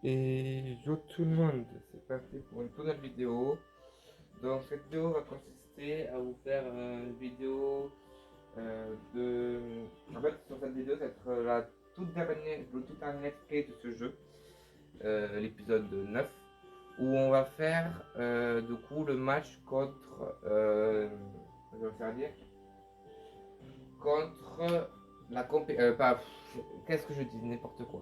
Et yo tout le monde, c'est parti pour une nouvelle vidéo. Donc cette vidéo va consister à vous faire une vidéo de... En fait sur cette vidéo ça va être le tout dernier let's play de ce jeu, l'épisode 9, où on va faire du coup le match contre... je vais faire dire contre la pas, qu'est-ce que je dis, n'importe quoi.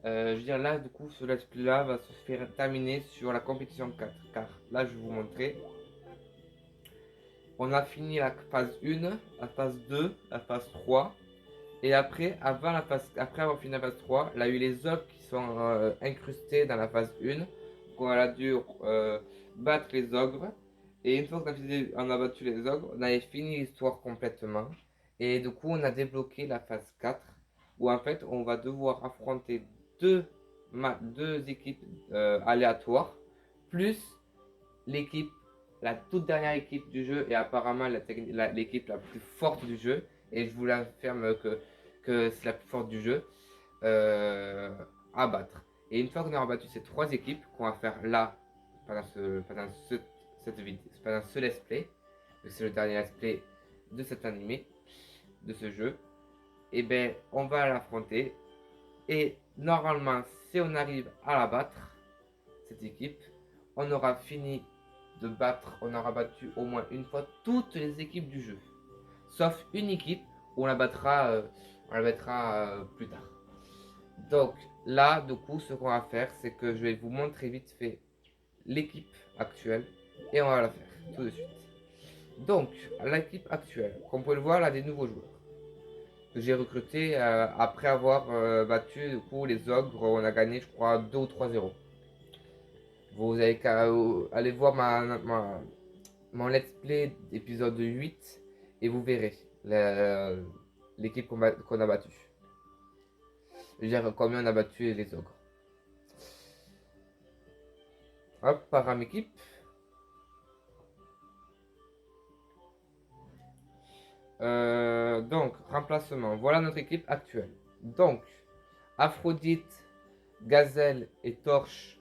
Je veux dire là du coup ce let's play là va se faire terminer sur la compétition 4, car là je vais vous montrer. On a fini la phase 1, la phase 2, la phase 3. Et après, après avoir fini la phase 3, il y a eu les ogres qui sont incrustés dans la phase 1. On a dû battre les ogres. Et une fois qu'on a battu les ogres, on avait fini l'histoire complètement. Et du coup, on a débloqué la phase 4, où en fait, on va devoir affronter deux équipes aléatoires, plus l'équipe, la toute dernière équipe du jeu, et apparemment l'équipe la plus forte du jeu, et je vous l'affirme que c'est la plus forte du jeu, euh, à battre. Et une fois qu'on aura battu ces trois équipes, qu'on va faire là, pendant ce let's play, c'est le dernier let's play de cet animé, de ce jeu, et ben on va l'affronter. Et normalement, si on arrive à la battre, cette équipe, on aura fini on aura battu au moins une fois toutes les équipes du jeu. Sauf une équipe où on la battra plus tard. Donc là, du coup, ce qu'on va faire, c'est que je vais vous montrer vite fait l'équipe actuelle et on va la faire tout de suite. Donc, l'équipe actuelle, comme vous pouvez le voir, là, des nouveaux joueurs que j'ai recrutés après avoir battu du coup les ogres. On a gagné, je crois, 2 ou 3-0. Vous avez qu'à aller voir mon let's play épisode 8 et vous verrez l'équipe qu'on a battue. Je veux dire combien on a battu les ogres. Hop, par équipe. Donc, remplacement. Voilà notre équipe actuelle. Donc, Aphrodite, Gazelle et Torche,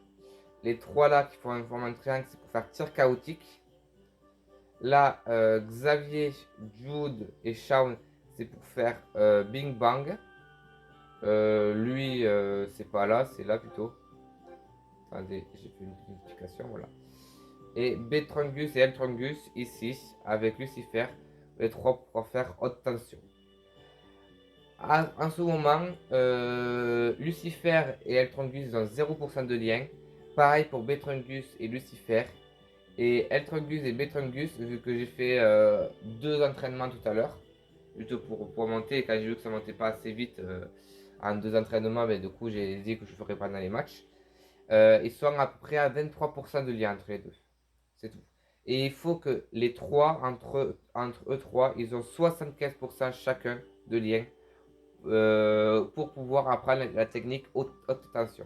les trois là qui font un triangle, c'est pour faire tir chaotique. Là, Xavier, Jude et Shaun, c'est pour faire Bing Bang. Lui, c'est pas là, c'est là plutôt. Attendez, j'ai fait une modification, voilà. Et Betrongus et Eltrongus ici, avec Lucifer, les trois pour faire haute tension. En ce moment, Lucifer et Eltrongus ont 0% de lien. Pareil pour Betrongus et Lucifer. Et Eltrongus et Betrongus, vu que j'ai fait deux entraînements tout à l'heure, juste pour monter, et quand j'ai vu que ça montait pas assez vite en deux entraînements, ben, du coup j'ai dit que je ferais pendant les matchs. Ils sont à peu près à 23% de lien entre les deux. C'est tout. Et il faut que les trois, entre eux trois, ils ont 75% chacun de lien pour pouvoir apprendre la technique haute tension.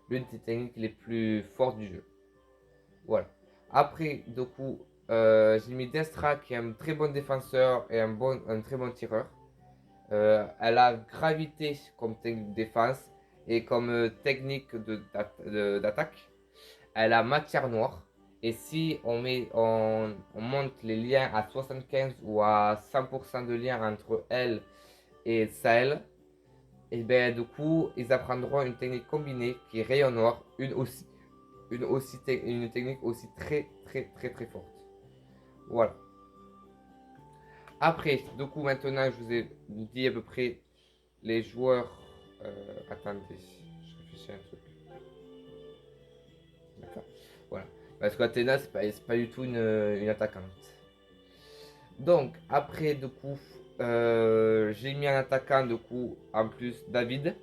L'une des techniques les plus fortes du jeu. Voilà. Après, du coup, j'ai mis Destra qui est un très bon défenseur et un très bon tireur. Elle a gravité comme technique de défense et comme technique d'attaque. Elle a matière noire. Et si on monte les liens à 75 ou à 100% de lien entre elle et Sahel, et bien du coup, ils apprendront une technique combinée qui est rayon noir, une technique aussi très très très très forte. Voilà. Après, du coup, maintenant, je vous ai dit à peu près les joueurs. Attendez, je réfléchis à un truc. D'accord. Voilà. Parce qu'Athéna, c'est pas du tout une attaquante. Donc, après, du coup, j'ai mis un attaquant, du coup, en plus, David.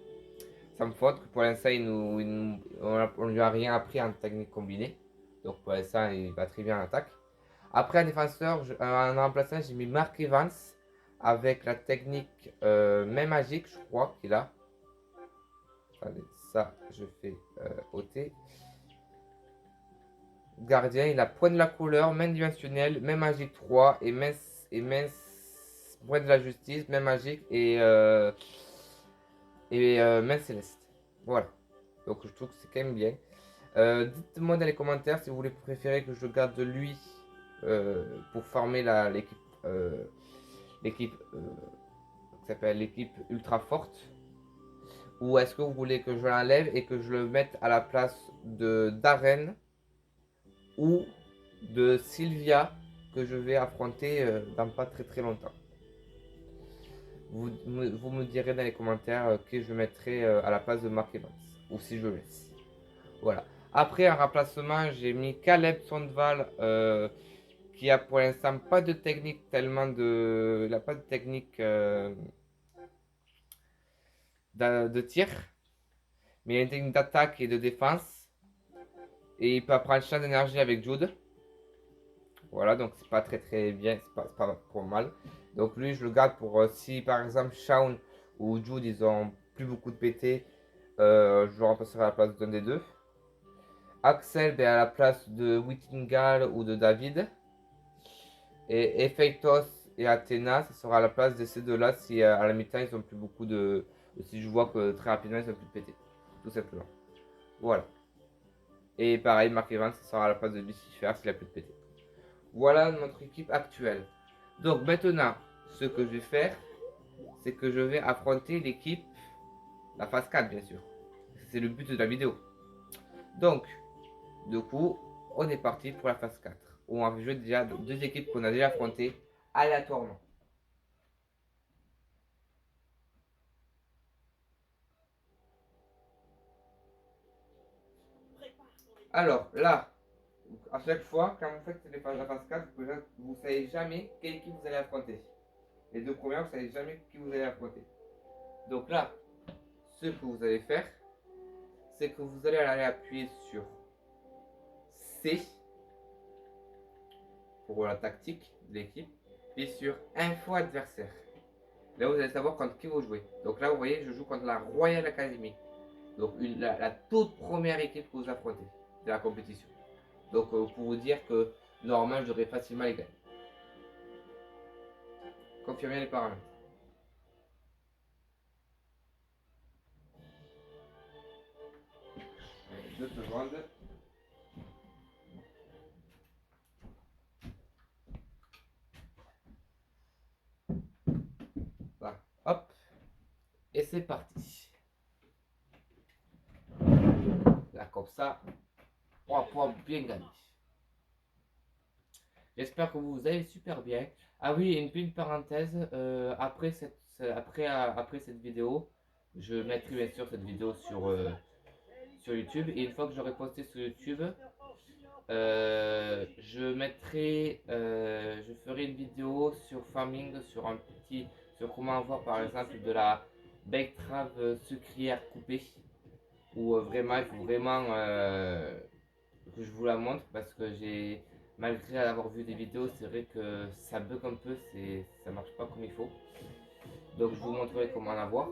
Sans faute, que pour l'instant, on ne lui a rien appris en technique combinée. Donc, pour l'instant, il va très bien en attaque. Après, un défenseur, en remplaçant, j'ai mis Mark Evans avec la technique main magique, je crois qu'il a. Attendez, ça, je fais ôter. Gardien, il a point de la couleur, main dimensionnelle, main magique 3 et main point de la justice, main magique et main céleste. Voilà. Donc je trouve que c'est quand même bien. Dites-moi dans les commentaires si vous voulez préférer que je garde lui pour former l'équipe l'équipe qui s'appelle l'équipe ultra forte, ou est-ce que vous voulez que je l'enlève et que je le mette à la place de Darren ou de Sylvia que je vais affronter dans pas très longtemps. Vous me direz dans les commentaires que je mettrai à la place de Mark Evans, ou si je le laisse. Voilà. Après, en remplacement, j'ai mis Caleb Sondval, qui a pour l'instant pas de technique tellement de... Il n'a pas de technique de tir, mais il a une technique d'attaque et de défense. Et il peut prendre champ d'énergie avec Jude. Voilà, donc c'est pas très bien, c'est pas trop mal. Donc lui, je le garde pour si par exemple Shaun ou Jude, ils ont plus beaucoup de PT, je le remplacerai à la place d'un des deux. Axel, ben, à la place de Whittingham ou de David. Et Epheitos et Athena, ça sera à la place de ces deux-là si à la mi-temps ils ont plus beaucoup de... Si je vois que très rapidement ils ont plus de PT. Tout simplement. Voilà. Et pareil, Mark Evans, ça sera à la place de Lucifer s'il a plus de PT. Voilà notre équipe actuelle. Donc maintenant, ce que je vais faire, c'est que je vais affronter l'équipe, la phase 4 bien sûr. C'est le but de la vidéo. Donc, du coup, on est parti pour la phase 4. Où on va jouer déjà deux équipes qu'on a déjà affrontées aléatoirement. Alors là, à chaque fois, quand vous faites la phase 4, vous ne savez jamais quelle équipe vous allez affronter. Les deux premières, vous ne savez jamais qui vous allez affronter. Donc là, ce que vous allez faire, c'est que vous allez aller appuyer sur C pour la tactique de l'équipe, et sur Info adversaire. Là, vous allez savoir contre qui vous jouez. Donc là, vous voyez, je joue contre la Royal Academy. Donc la toute première équipe que vous affrontez de la compétition. Donc pour vous dire que normalement, j'aurais facilement les gagner. Confirmez les paramètres. Allez, 2 secondes. Voilà. Hop. Et c'est parti. Là, comme ça, on va pouvoir bien gagner. J'espère que vous allez super bien. Ah oui, une petite parenthèse. Après cette vidéo, je mettrai bien sûr cette vidéo sur YouTube. Et une fois que j'aurai posté sur YouTube, je ferai une vidéo sur farming, sur comment avoir par exemple de la betterave sucrière coupée. Où vraiment, il faut vraiment que je vous la montre parce que malgré avoir vu des vidéos, c'est vrai que ça bug un peu, ça marche pas comme il faut. Donc je vous montrerai comment en avoir.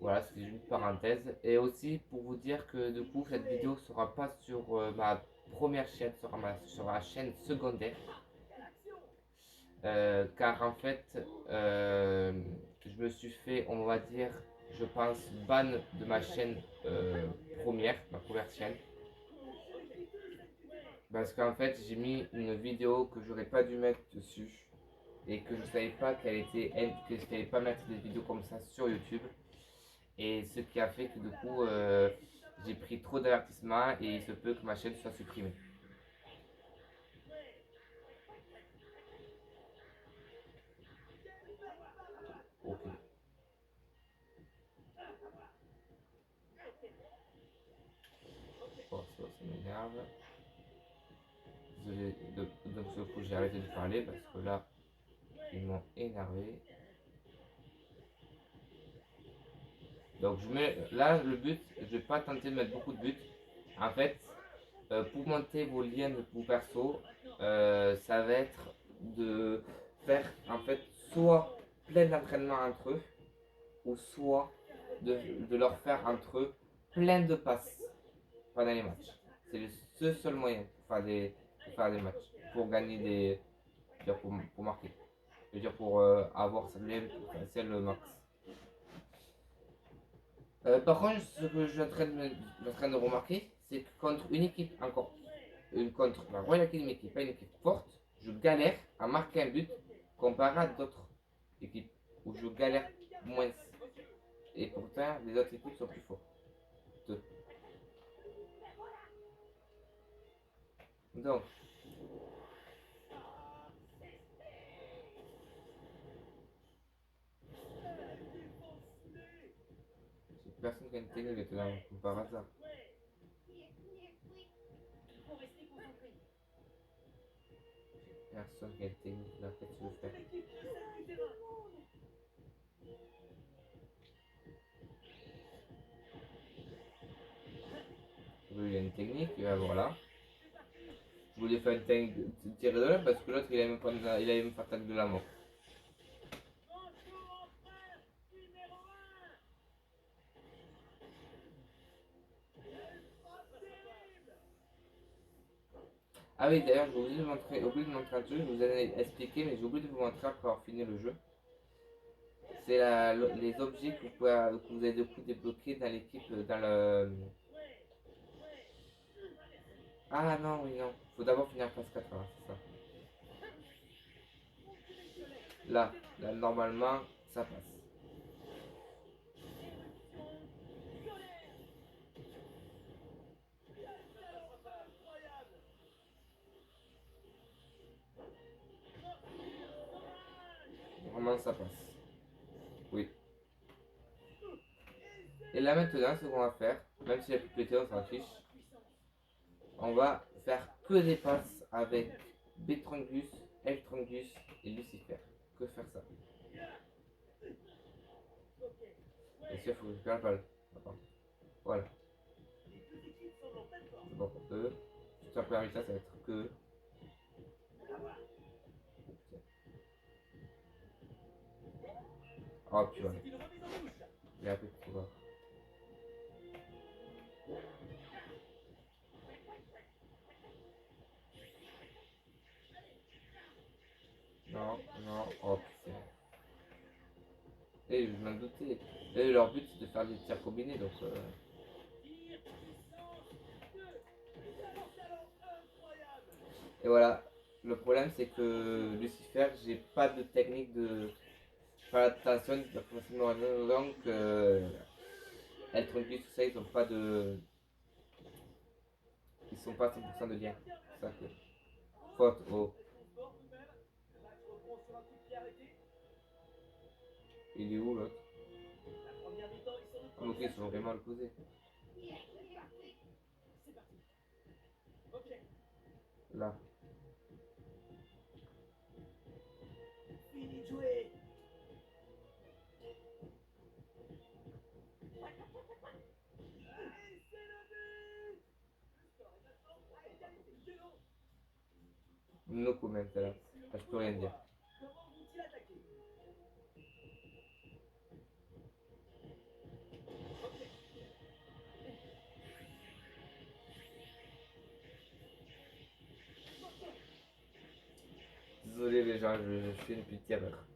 Voilà, c'est une parenthèse. Et aussi pour vous dire que du coup, cette vidéo sera pas sur ma première chaîne, sur ma chaîne secondaire. Car en fait, je me suis fait, on va dire, je pense, ban de ma chaîne ma première chaîne. Parce qu'en fait, j'ai mis une vidéo que j'aurais pas dû mettre dessus et que je savais pas que je savais pas mettre des vidéos comme ça sur YouTube. Et ce qui a fait que du coup, j'ai pris trop d'avertissements et il se peut que ma chaîne soit supprimée. Ok. Bon, ça m'énerve. Désolé, donc ce coup j'ai arrêté de parler parce que là, ils m'ont énervé. Donc là le but, je vais pas tenter de mettre beaucoup de buts. En fait, pour monter vos liens de vos perso, ça va être de faire en fait soit plein d'entraînements entre eux, ou soit de leur faire entre eux plein de passes pendant les matchs. C'est le seul moyen pour faire des matchs, pour gagner pour marquer. Je veux dire pour avoir le potentiel max. Par contre, ce que je suis en train de remarquer, c'est que contre une équipe encore, contre la Royal Academy qui n'est pas une équipe forte, je galère à marquer un but comparé à d'autres équipes où je galère moins. Et pourtant, les autres équipes sont plus fortes. Donc, c'est personne qui a une télé maintenant, comme par hasard. Personne qui a une télé, là, qu'est-ce que tu veux faire? Oui, il y a une technique, voilà. Je voulais faire une technique de tirer de là parce que l'autre il allait me faire tacle de la mort. Ah oui, d'ailleurs, j'ai oublié de montrer un truc, je vous ai expliqué, mais j'ai oublié de vous montrer après avoir fini le jeu. C'est les objets que vous avez de coup débloqués dans l'équipe, dans le... Ah non, oui, non. Faut d'abord finir phase 4, hein, c'est ça. Là, normalement, ça passe. Normalement, ça passe. Oui. Et là maintenant, ce qu'on va faire, même si la plus pété, on s'en fiche, on va faire que des passes avec Betrangus, Eltrangus et Lucifer. Que faire ça? Bien sûr, il faut que je récupère la balle. Attends. Voilà. C'est bon pour eux. Juste après avec ça, ça va être que. Oh putain. Il est un peu trop bas. Non, non, oh putain. Et je m'en doutais. Et leur but c'est de faire des tirs combinés donc. Et voilà. Le problème c'est que Lucifer, j'ai pas de technique de. Faire attention, forcément donc Eltrongus, tout ça, ils ont pas de. Ils sont pas à 100% de lien. C'est ça que. Faute, oh. Il est où l'autre? Ah, ok, ils sont vraiment opposés. Là. No comment là. Ah, je peux rien dire. Désolé les gens, je fais une petite erreur.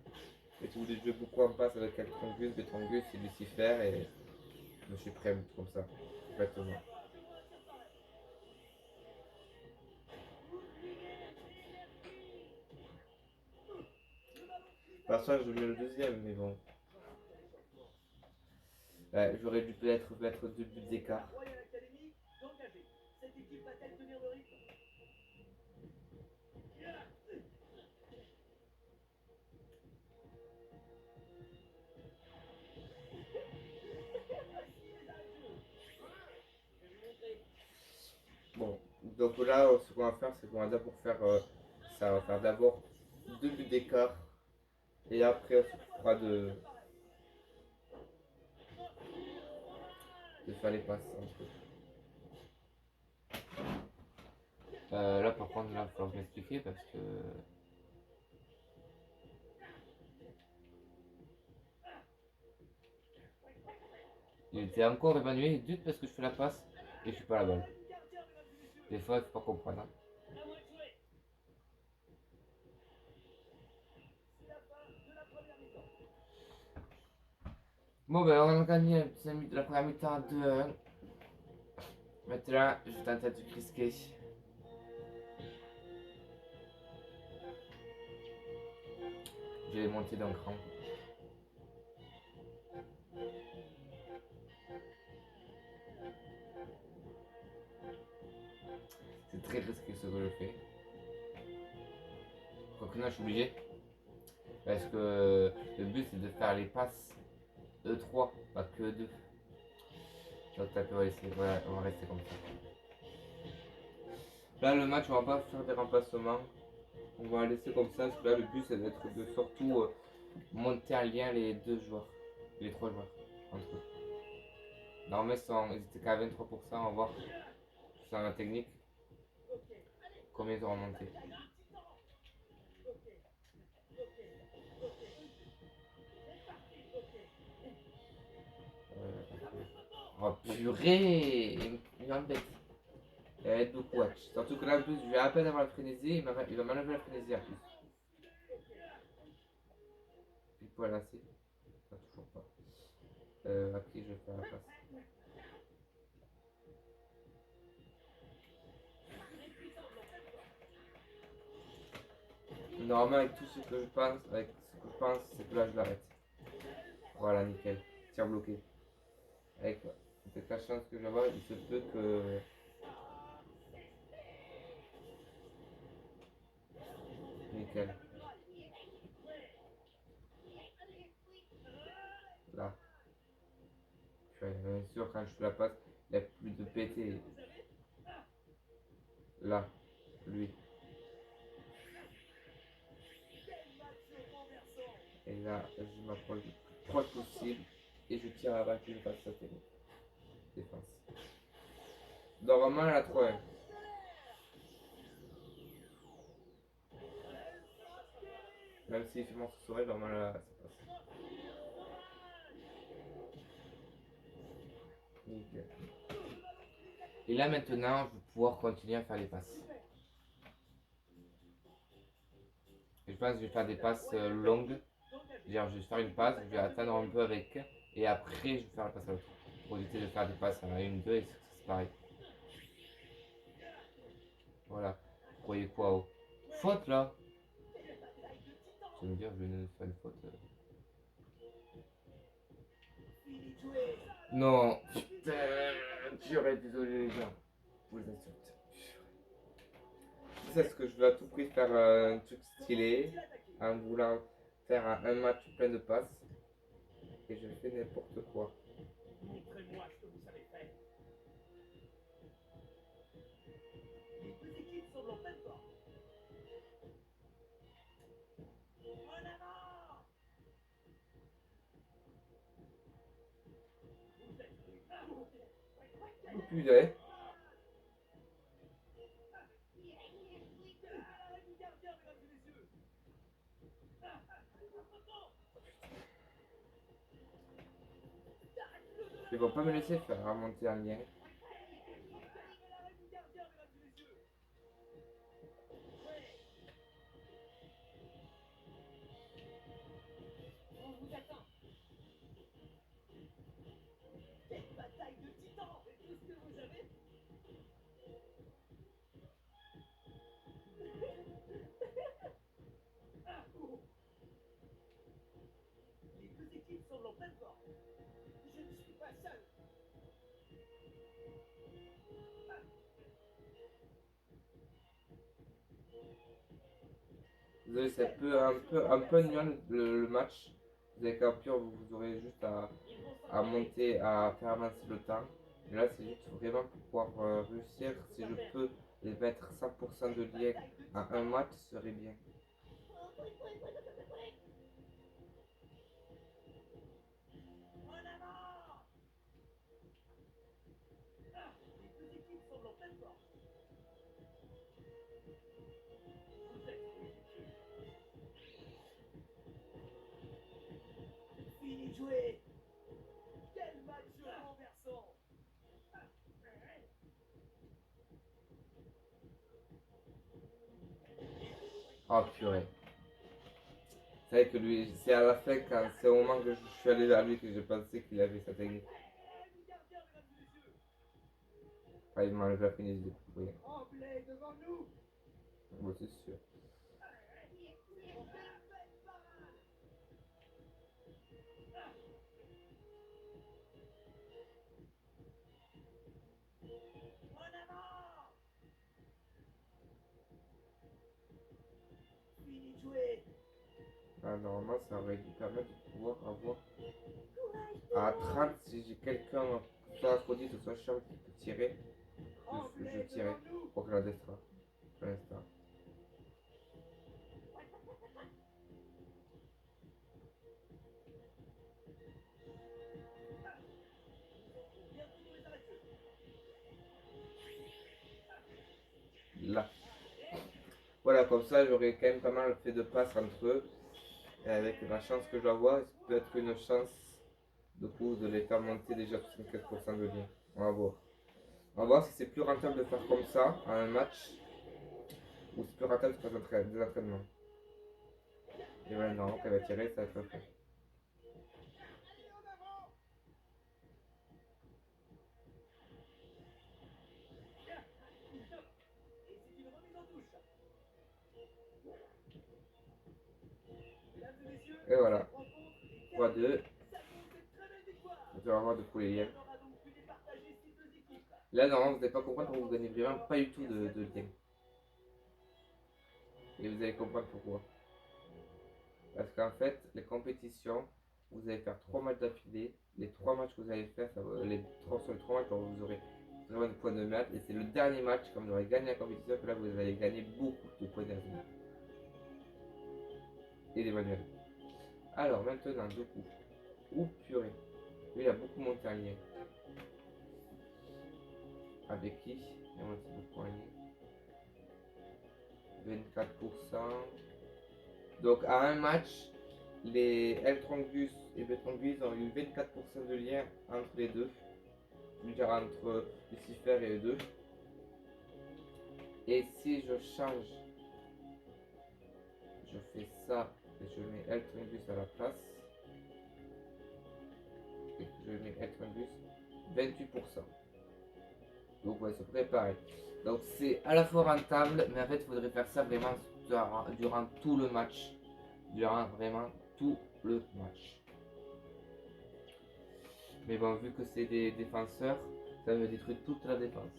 Et tous les jeux beaucoup en passe avec Eltrongus, Betrongus et Lucifer et je me suis pris comme ça. Exactement. Par ça, je mets le deuxième, mais bon. Ouais, j'aurais dû peut-être mettre 2 buts d'écart. Bon, donc là, ce qu'on va faire, c'est qu'on va d'abord faire ça. On va faire d'abord 2 buts d'écart et après, on s'occupera de faire les passes entre eux. Là, par contre, là, il va falloir m'expliquer parce que. Il était encore évanoui juste parce que je fais la passe et je suis pas la balle. Des fois, il faut pas comprendre. Hein. Bon, ben, on a gagné 5 minutes de la première mi-temps 2-1. Maintenant, je vais tenter de crisquer. Je vais monter d'un cran. C'est très risqué ce que je fais. Quoique non, je suis obligé. Parce que le but c'est de faire les passes E3, pas que E2. Donc on va rester comme ça. Là le match on va pas faire des remplacements. On va laisser comme ça, parce que là le but c'est d'être de surtout monter en lien les deux joueurs. Les trois joueurs entre eux. Normalement ils étaient qu'à 23%, on va voir sur la technique combien ils auront monté. Oh purée, il m'embête. Il va être beaucoup watch. Surtout que là en plus je vais à peine avoir la frénésie, il va m'enlever la frénésie en plus. Il peut lancer. Pas toujours pas. À qui je vais faire la passe? Normalement avec tout ce que je pense, c'est que là je l'arrête. Voilà, nickel. Tir bloqué. Avec la chance que je vais avoir, il se peut que. Nickel. Là. Bien sûr, quand je fais la passe, il n'y a plus de pété. Là. Lui. Et là, je m'approche le plus proche possible. Et je tire avant que je fasse sa défense. Normalement, elle a 3-1. Même s'il fait mon sourire, normalement, là, ça passe. Nickel. Et là, maintenant, je vais pouvoir continuer à faire les passes. Et je pense que je vais faire des passes longues. Genre, je vais faire une passe, je vais attendre un peu avec. Et après, je vais faire la passe à l'autre. Pour éviter de faire des passes à 1-2 et c'est pareil. Voilà. Vous croyez quoi oh. Faute là. Je vais me dire, je vais faire une faute. Non, putain, j'aurais désolé les gens. Pour les insultes. C'est ce que je veux à tout prix faire un truc stylé. En voulant faire un match plein de passes. Et je fais n'importe quoi. Montrez-moi ce que vous savez faire. Les deux équipes semblent en pleine forme. En avant! Oh putain. Ils vont pas me laisser faire remonter un lien. Désolé, c'est un peu nul le match. Vous avez compris, vous aurez juste à monter, à faire avancer le temps. Et là, c'est juste vraiment pour pouvoir réussir. Si je peux les mettre 100% de lien à un match, ce serait bien. Fini de jouer. Quel match renversant. Oh purée. C'est vrai que lui, c'est à la fin, quand c'est au moment que je suis allé vers lui que j'ai pensé qu'il avait sa technique. Enfin, il m'a enlevé la finesse de oui. Bon, c'est sûr. Ah, normalement, ça aurait dû permettre de pouvoir avoir à 30 si j'ai quelqu'un, soit Aphrodite ou soit Charles qui peut tirer. Je tirais pour que la destra pour l'instant. Là. Voilà, comme ça j'aurais quand même pas mal fait de passes entre eux. Et avec la chance que je dois avoir, c'est peut-être une chance de coup de les faire monter déjà 64% de lien. On va voir. On va voir si c'est plus rentable de faire comme ça en un match ou c'est plus rentable de faire des entraînements. Et maintenant, quand elle va tirer, ça va être fait. Et voilà. 3-2. Je vais avoir de coups les liens. Là, normalement, vous n'allez pas comprendre pourquoi vous gagnez vraiment pas du tout de liens. Et vous allez comprendre pourquoi. Parce qu'en fait, les compétitions, vous allez faire 3 matchs d'affilée. Les 3 matchs que vous allez faire, sur les 3 matchs, vous aurez vraiment de points de merde. Et c'est le dernier match, comme vous aurez gagné la compétition, que là vous allez gagner beaucoup de points d'énergie. Et des manuels. Alors maintenant, deux coups. Ouh purée. Lui, il a beaucoup monté en lien. Avec qui il a monté beaucoup en lien. 24%. Donc à un match, les L-Trongus et B-Trongus ont eu 24% de lien entre les deux. Je veux dire entre Lucifer et eux deux. Et si je change, je fais ça et je mets L-Trongus à la place. Et je mets L-Trongus 28%. Donc ouais, c'est préparé. Donc c'est à la fois rentable, mais en fait il faudrait faire ça vraiment durant tout le match. Durant vraiment tout le match. Mais bon, vu que c'est des défenseurs, ça me détruit toute la défense.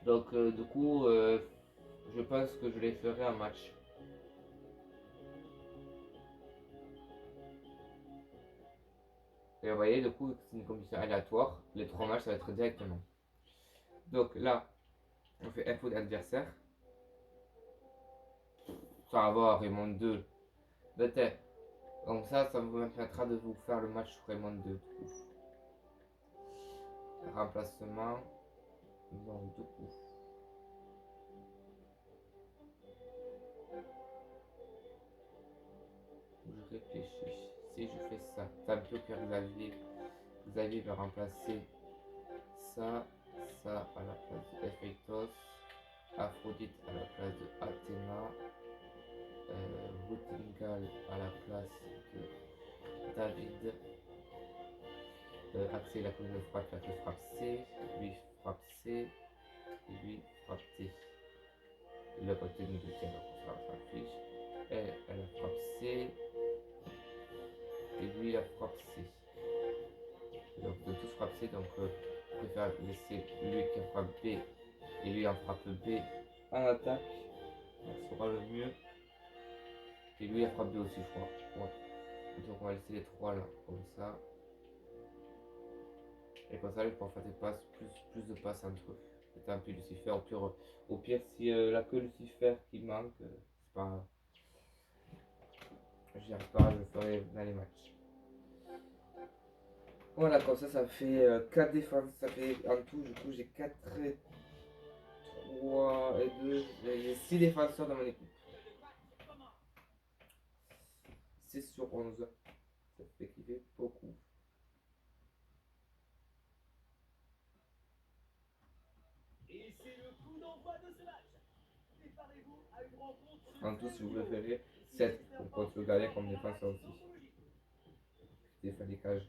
Donc du coup, je pense que je les ferai en match. Et vous voyez, du coup, c'est une compétition aléatoire. Les 3 matchs, ça va être directement. Donc là, on fait info d'adversaire. Ça va avoir Raymond 2 de tête. Donc ça vous permettra de vous faire le match sur Raymond 2. Remplacement. Donc, du coup. Je réfléchis. Si je fais ça, ça me peut que Xavier va remplacer ça à la place de Ephétos, Aphrodite à la place de Athéna, Rutingal à la place de David, Axel a connu le frappe, la frappe C, lui frappe C, et lui frappe T. Il n'a pas tenu de tir, donc ça s'affiche. Elle a frappe C, et lui la frappe C. Donc de tous frappe C, donc je préfère laisser lui qui frappe B et lui en frappe B en attaque. Ça sera le mieux. Et lui a frappe B aussi, je crois. Ouais. Donc on va laisser les 3 là, comme ça. Et comme ça, je pourrai faire des passes, plus de passes entre eux. Et tant pis, Lucifer. Au pire si là que Lucifer qui manque, c'est pas grave. J'y arrive pas, je le ferai dans les matchs. Voilà, comme ça fait 4 défenses. Ça fait en tout, du coup, j'ai 4 et 3 et 2. J'ai 6 défenseurs dans mon équipe. 6 sur 11. Ça fait qu'il fait beaucoup. Et c'est le coup d'envoi de ce match. Préparez-vous à une rencontre. En tout, si vous préférez, 7 pour contre le gardien comme défenseur aussi. Je défends les cages.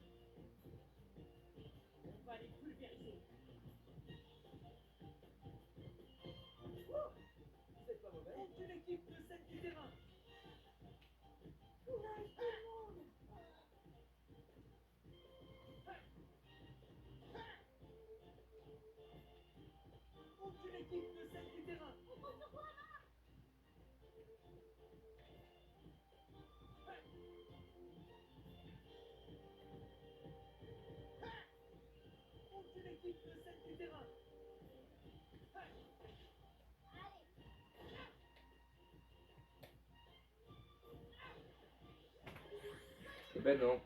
Eh ben non.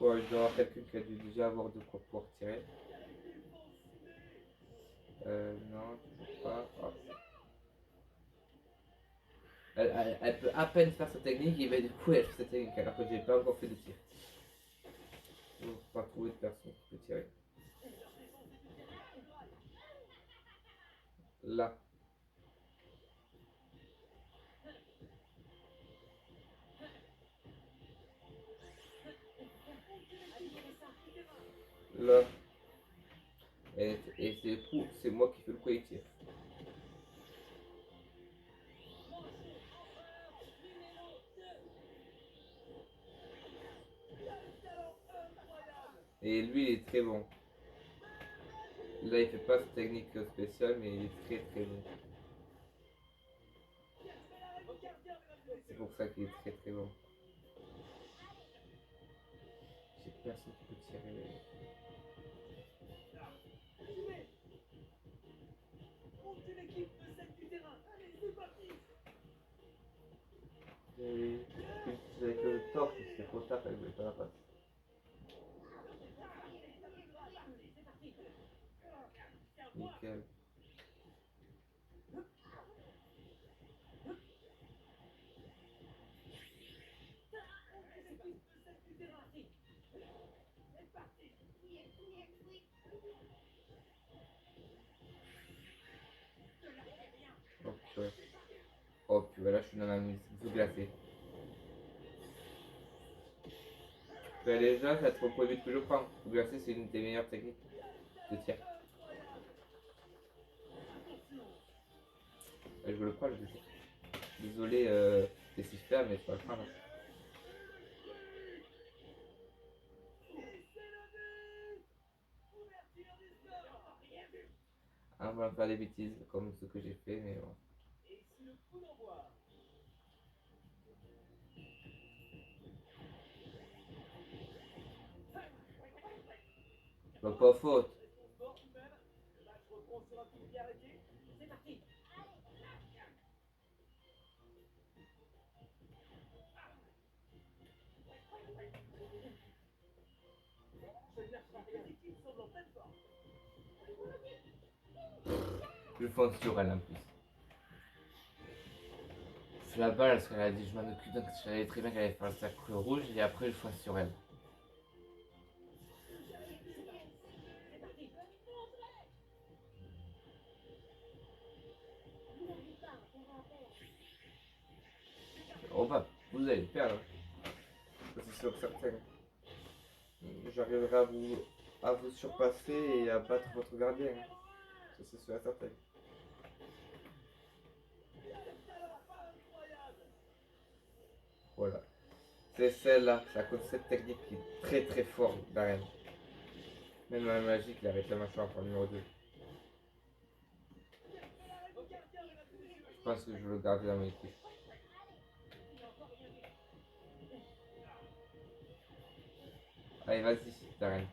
Ouais, je dois avoir quelqu'un qui a dû déjà avoir de quoi pouvoir tirer. Non, toujours pas. Oh. Elle peut à peine faire sa technique et ben, du coup elle fait sa technique alors que j'ai pas encore fait de tir. Je ne pas trouver de personne qui peut tirer. Là. Là. Et c'est moi qui fais le collectif. Et lui, il est très bon. Là, il fait pas sa technique spéciale, mais il est très très bon. C'est pour ça qu'il est très très bon. J'ai personne qui peut tirer. Avec le torche, c'est trop tard, elle ne voulait pas la passe. Nickel. Oh purée. Oh purée, là je suis dans la musique glacée. Ben déjà, ça te reproduit que je prends. Glacé, c'est une des meilleures techniques de tir. Je le prends, je le sais. Désolé, t'es si faire, mais c'est pas le prendre. Ah, on va faire des bêtises comme ce que j'ai fait, mais bon. Bah, pas faute. Je fonce sur elle en plus. C'est la balle, parce qu'elle a dit je m'en occupe, donc je savais très bien qu'elle allait faire le cercle rouge, et après je fonce sur elle. Oh bah, vous allez perdre. C'est sûr que certain. J'arriverai à vous surpasser et à battre votre gardien. Ça, c'est sûr et certain. Voilà. C'est celle-là, ça cause cette technique qui est très très forte d'arène. Même un magique, il arrête la mâchoire pour le numéro 2. Je pense que je vais le garder dans mon équipe. Allez, vas-y, Darren.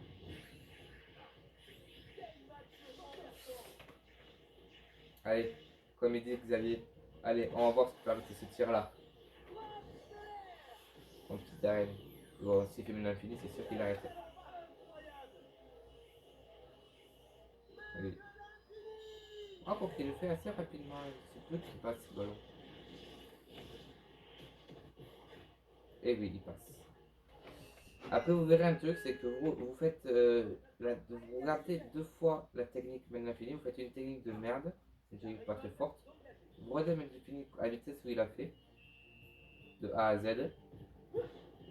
Allez, comme il dit Xavier. Allez, on va voir ce que peut arrêter ce tir-là. Mon petit Darren. Bon, s'il fait maintenant l'infini, c'est sûr qu'il arrête. Allez. Oh, pour qu'il le fait assez rapidement. C'est plus qu'il passe ce ballon. Et oui, il passe. Après, vous verrez un truc, c'est que vous faites. Vous regardez deux fois la technique maintenant l'infini, vous faites une technique de merde. une technique pas très forte. Vous regardez le match de fini à la vitesse où il a fait, de A à Z.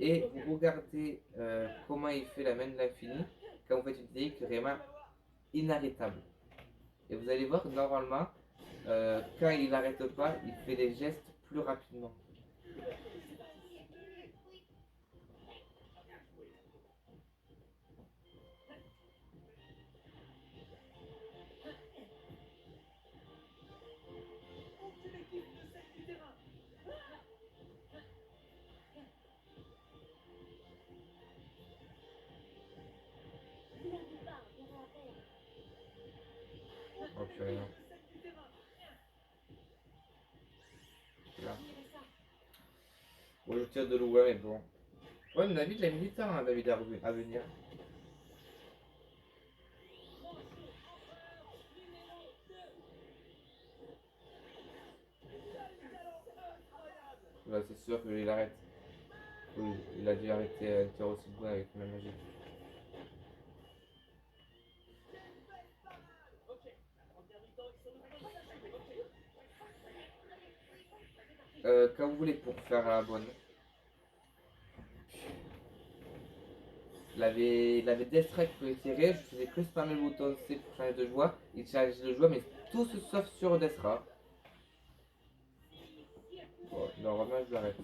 Et vous regardez comment il fait la main de l'infini quand vous faites une technique vraiment inarrêtable. Et vous allez voir que normalement, quand il n'arrête pas, il fait les gestes plus rapidement. Oh purée, non. Là. Bon, je tire de loin, mais bon. Ouais, David, il a mis du temps, hein, David, à venir. Là, c'est sûr qu'il arrête. Oui, il a dû arrêter un tir aussi loin avec la magie. Quand vous voulez pour faire la bonne. Il avait des strikes pour tirer, je faisais que spammer le bouton C pour changer de joie. Il change de joie, mais tout sauf sur Destra. Bon, normalement, je l'arrête.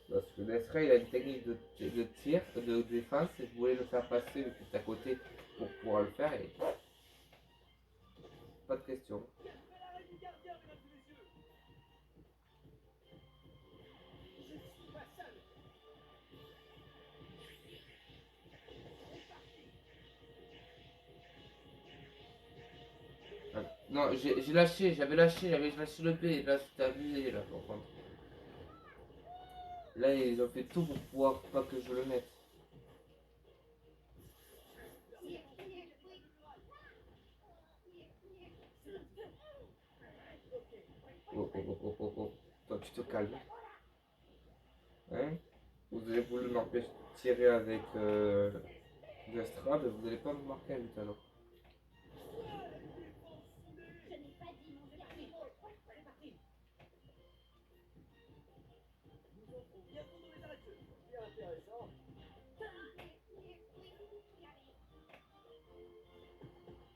Parce que Destra, il a une technique de tir, de défense, et je voulais le faire passer vu qu'il est à côté pour pouvoir le faire, et pas de question. Non, j'avais lâché le B, et là c'était abusé là par contre. Là ils ont fait tout pour pouvoir pas que je le mette. Oh oh oh oh oh oh. Toi tu te calmes. Hein? Vous avez voulu m'empêcher de tirer avec Destra, mais vous n'allez pas me marquer un but alors.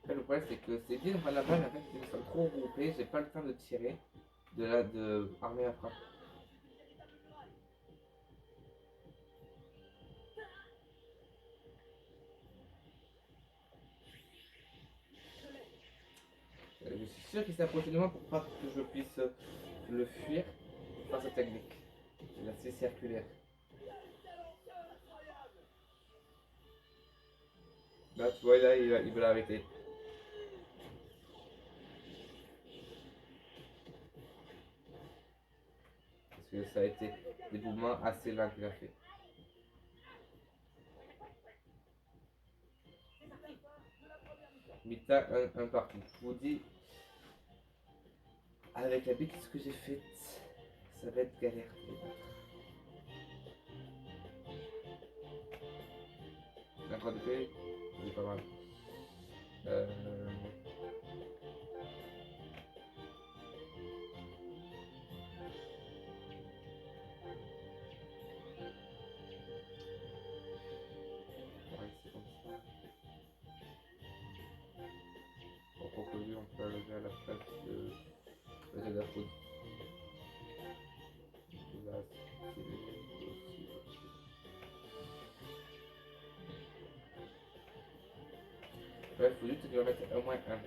Après, le problème c'est que c'est bien à la balle, en fait ils sont trop groupés, j'ai pas le temps de tirer, de armer la frappe. Je suis sûr qu'il s'approche de moi pour pas que je puisse le fuir par sa technique. Il est assez circulaire. Là tu vois, là il veut l'arrêter. Parce que ça a été des mouvements assez lents qu'il a fait. Mi-temps, un partout. Je vous dis, avec la bêtise que j'ai faite, ça va être galère de les battre. Un 3 de paix, c'est pas mal. Euh... Ouais, c'est comme ça. Pour proposer, on peut arriver à la place de Zedafod. Là, c'est aussi. Ouais, il faut juste que je mette au moins un.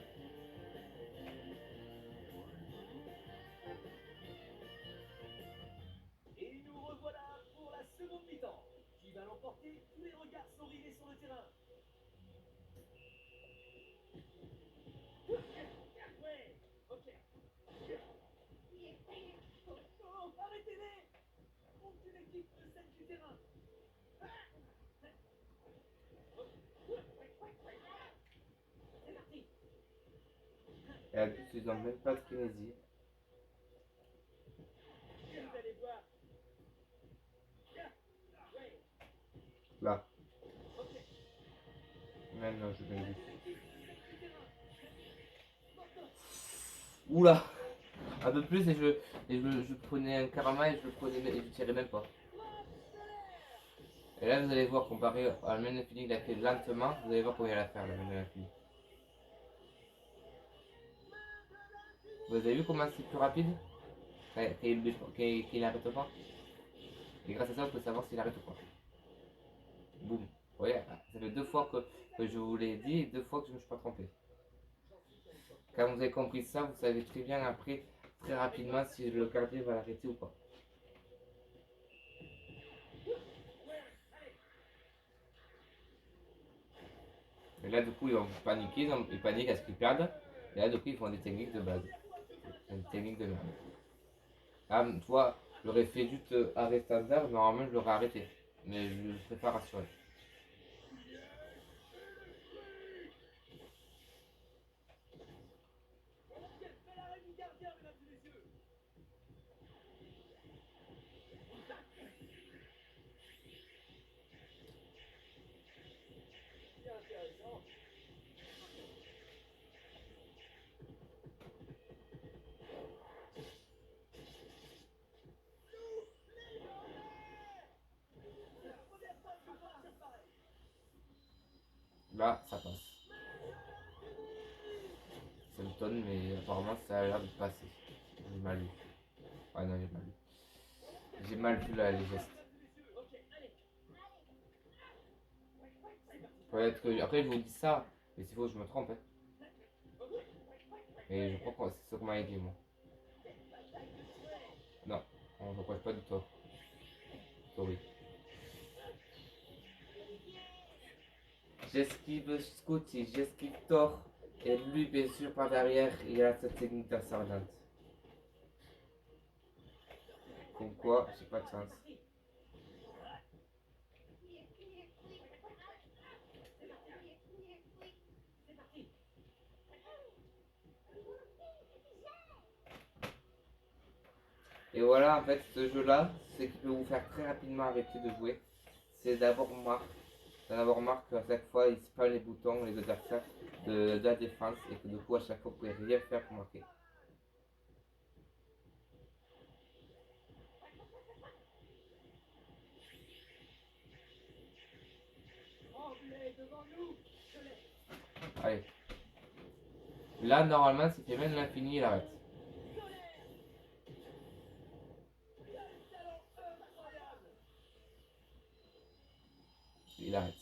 Et nous revoilà pour la seconde mi-temps. Qui va l'emporter? Tous les regards sont rivés sur le terrain. Ouais, ok. Oh, arrêtez-les! Aucune équipe ne cède du terrain. C'est parti. Et à but, ils n'ont même pas de frénésie. Vous allez voir. Ouais, Là. ok. non, je vais juste. Oula! Un peu plus je prenais un karama et je le prenais et je tirais même pas. Et là vous allez voir comparé à la main infinie qu'il a fait lentement, vous allez voir comment il va faire la main infinie. Vous avez vu comment c'est plus rapide qu'il arrête pas? Et grâce à ça vous pouvez savoir s'il arrête ou pas. Boum. Vous voyez, ça fait 2 fois que je vous l'ai dit et 2 fois que je ne me suis pas trompé. Quand vous avez compris ça, vous savez très bien après, très rapidement, si le gardien va l'arrêter ou pas. Et là, du coup, ils vont paniquer, ils paniquent à ce qu'ils perdent. Et là, du coup, ils font des techniques de base. Des techniques de merde. Ah, tu vois, j'aurais fait juste arrêt standard, normalement, je l'aurais arrêté. Mais je préfère rassurer. Là, ça passe. Ça me tonne, mais apparemment, ça a l'air de passer. J'ai mal lu. Ouais, non, j'ai mal lu. J'ai mal vu les gestes. Peut-être que. Après, je vous dis ça, mais c'est faux, je me trompe. Hein. Et je crois que c'est ce qu'on m'a dit, moi. Non, on ne reproche pas du tout. Sorry. J'esquive Scotty, j'esquive Thor. Et lui, bien sûr, par derrière, il a cette technique d'ascendante. Comme quoi, j'ai pas de chance. Et voilà, en fait, ce jeu-là, c'est qui peut vous faire très rapidement arrêter de jouer. C'est d'abord marre qu'à chaque fois, il spawn les boutons, les adversaires de la défense, et que du coup, à chaque fois, vous pouvez rien faire pour marquer. Allez. Là, normalement, si tu même l'infini, il arrête. Il arrête.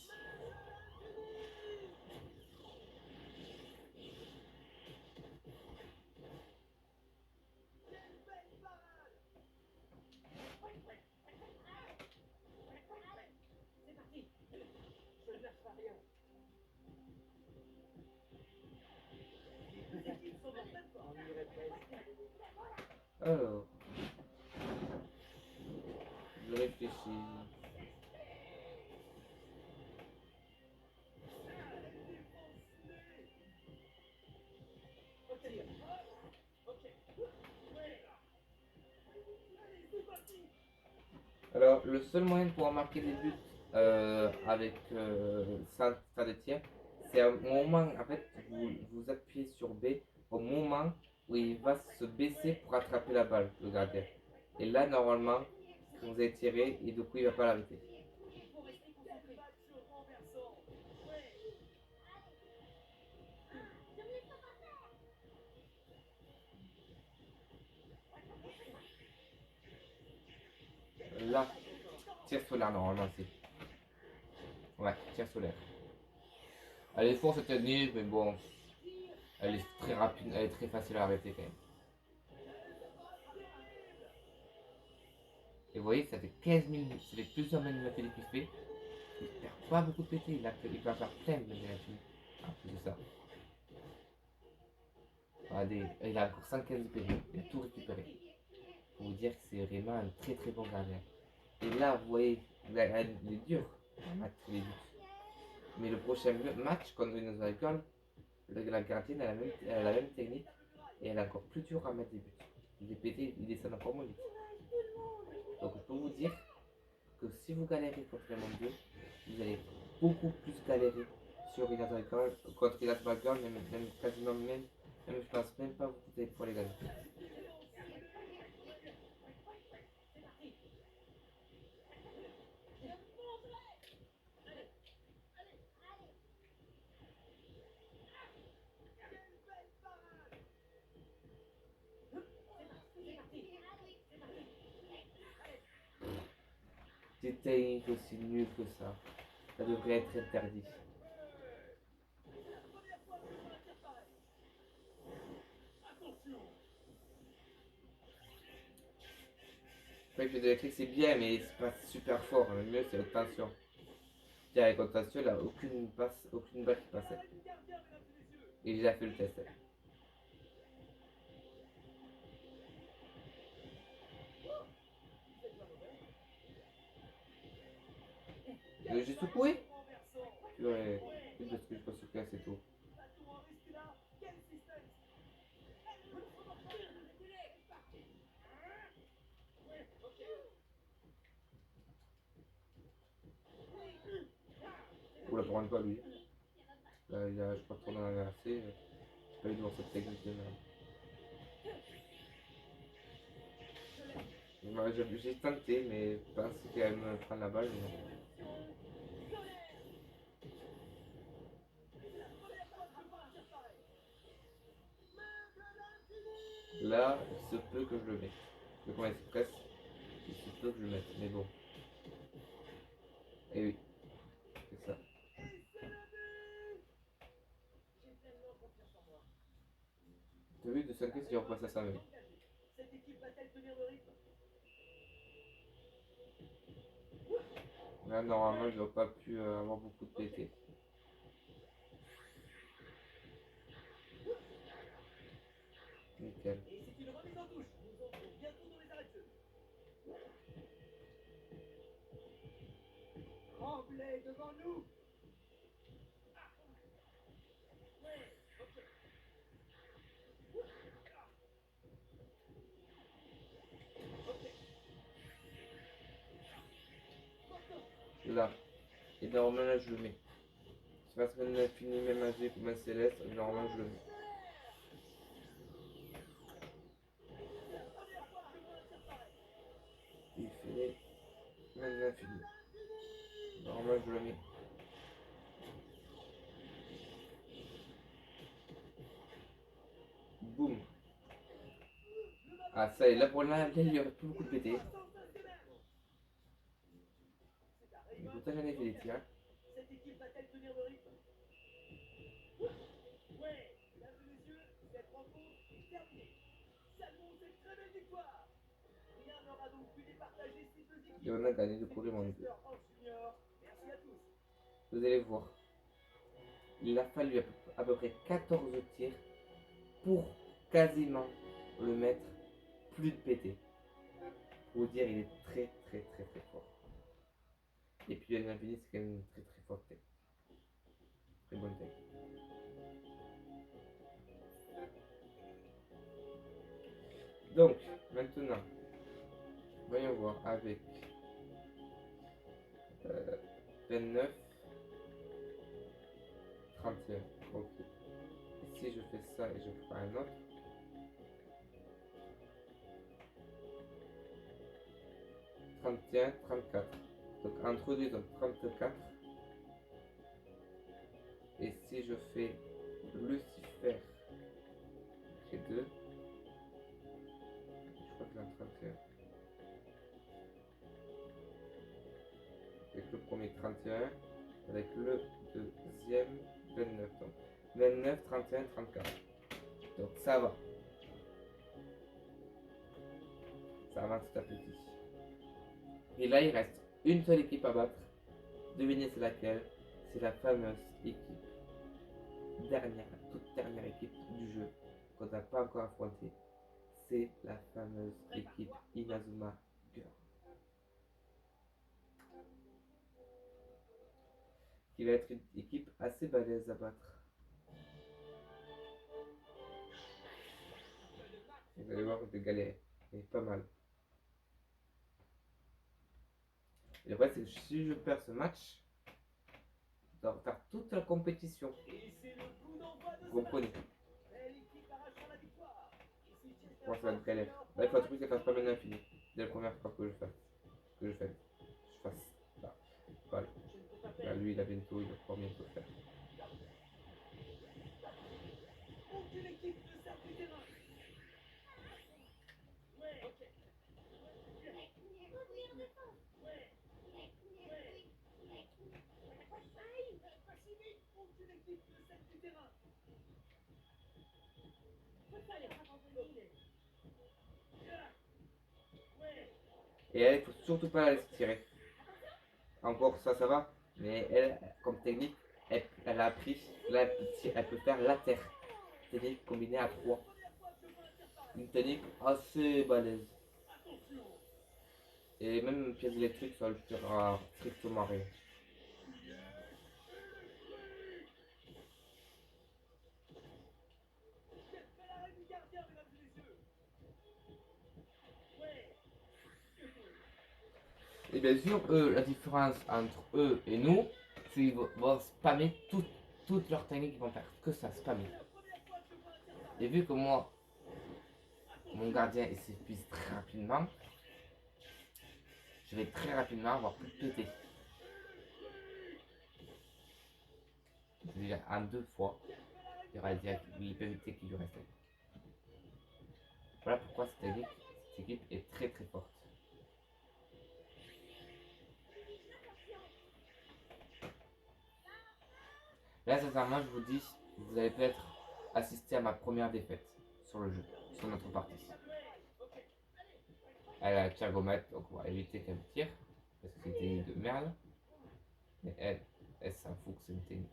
Alors, je réfléchis. Alors, le seul moyen de pouvoir marquer des buts avec sans faire de tir, c'est au moment, en fait, vous appuyez sur B au moment où il va se baisser pour attraper la balle, le gardien. Et là, normalement, quand vous avez tiré, et du coup, il va pas l'arrêter. Là, tir solaire, normalement, c'est. Ouais, tir solaire. Elle est forte cette technique, mais bon, elle est très rapide, elle est très facile à arrêter quand même. Et vous voyez, ça fait 15 minutes, ça fait plusieurs minutes qu'il fait. Il perd pas beaucoup de PT, il va faire plein de minutes. En plus de ça. Regardez, il a encore 115 de PT, il a tout récupéré. Pour vous dire que c'est vraiment un très très bon gardien. Et là, vous voyez, il est dur à mettre les buts. Mais le prochain match contre une école, la gardienne elle a la même technique et elle est encore plus dure à mettre des buts. Les PT, ils descendent encore moins vite. Donc je peux vous dire que si vous galérez contre les mondiaux, vous allez beaucoup plus galérer sur Inazuma contre Inazuma Girl, même quasiment même je pense même pas vous allez pouvoir les gagner. C'était aussi nul que ça. Ça devrait être interdit. Oui, puis de l'électrique c'est bien, mais c'est pas super fort. Le mieux c'est haute tension. Tiens, avec haute tension, là, aucune balle qui passait. Et j'ai fait le test. J'ai secoué. Purée, c'est parce que je pas secoué assez tôt. Oula, pour une pas lui. Là, il a, je crois, tourné en inversé. J'ai pas eu devant cette technique là. J'ai tenté, mais je pense qu'il allait me prendre la balle. Mais... Là, il se peut que je le mette. Le combat express, il se peut que je le mette. Mais bon. Et oui, c'est ça. T'as vu, de 5 si on repasse à 100 000. Là, normalement, je dois pas pu avoir beaucoup de PT. Nickel. Et c'est une remise en touche. Nous entrons bientôt dans les arrêts de jeu. Tremblay devant nous. Là. Et normalement, là, je le mets. C'est parce qu'on a fini même AG comme un céleste. Normalement, je le mets. Il finit. Maintenant, fini. Normalement, je le mets. Boum. Ah, ça y est, là, pour là, il y aurait plus beaucoup de PT. Mais pourtant, j'en ai fait des tirs. Cette équipe va-t-elle tenir le rythme? Ouais, mesdames et messieurs, cette rencontre est terminée. Ça annonce une très belle victoire. Rien n'aura donc pu départager ces deux équipes. Et on a gagné de courir mon jeu. Merci à tous. Vous allez voir. Il a fallu à peu près 14 tirs pour quasiment le mettre plus de PT. Pour vous dire, il est très très très très fort. Et puis l'infini, c'est quand même une très très forte tech. Très bonne tech. Donc, maintenant, voyons voir avec 29, 31. Ok. Et si je fais ça et je prends un autre, 31, 34. Donc introduisons 34. Et si je fais Lucifer, j'ai 2. Je crois que j'ai un 31. Avec le premier 31, avec le deuxième 29. Donc 29, 31, 34. Donc ça va. Ça va petit à petit. Et là, il reste une seule équipe à battre. Devinez c'est laquelle? C'est la fameuse équipe. Dernière, la toute dernière équipe du jeu qu'on n'a pas encore affrontée. C'est la fameuse équipe Inazuma Girl. Qui va être une équipe assez balèze à battre. Vous allez voir de galérer. Et pas mal. Et le problème, c'est que si je perds ce match, faire toute la compétition. Et c'est le coup d'envoi de Vous comprenez? Belle équipe arrachant la victoire. Ici, Chester Moi, ça va être galère. Senior Là, il faut pour un truc qui fasse pas bien infini. Dès la première fois que je fasse. Que je fais. Je fasse. Là. Voilà. Je ne peux pas Là, faire. lui, il a bientôt, il va pouvoir bientôt le faire. Aucune équipe ne sert du terrain. Ouais, ok. Pas si vite. Aucune équipe ne sert du terrain. Et elle, il faut surtout pas la laisser tirer. Encore ça, ça va. Mais elle, comme technique, elle a appris. Là, elle peut faire la terre. Technique combinée à 3. Une technique assez balèze. Et même une pièce électrique, ça lui fera strictement rien. Et bien sûr, eux, la différence entre eux et nous, c'est qu'ils vont spammer toutes leurs techniques, ils vont faire que ça, spammer. Et vu que moi, mon gardien il s'épuise très rapidement, je vais très rapidement avoir tout pété. Déjà en 2 fois, il y aura les PVT qui lui restent. Voilà pourquoi cette équipe est très très forte. Là, sincèrement, je vous dis, vous allez peut-être assister à ma première défaite sur le jeu, sur notre partie. Elle a tir gommette, donc on va éviter qu'elle me tire, parce que c'est une technique de merde. Mais elle s'en fout que c'est une technique.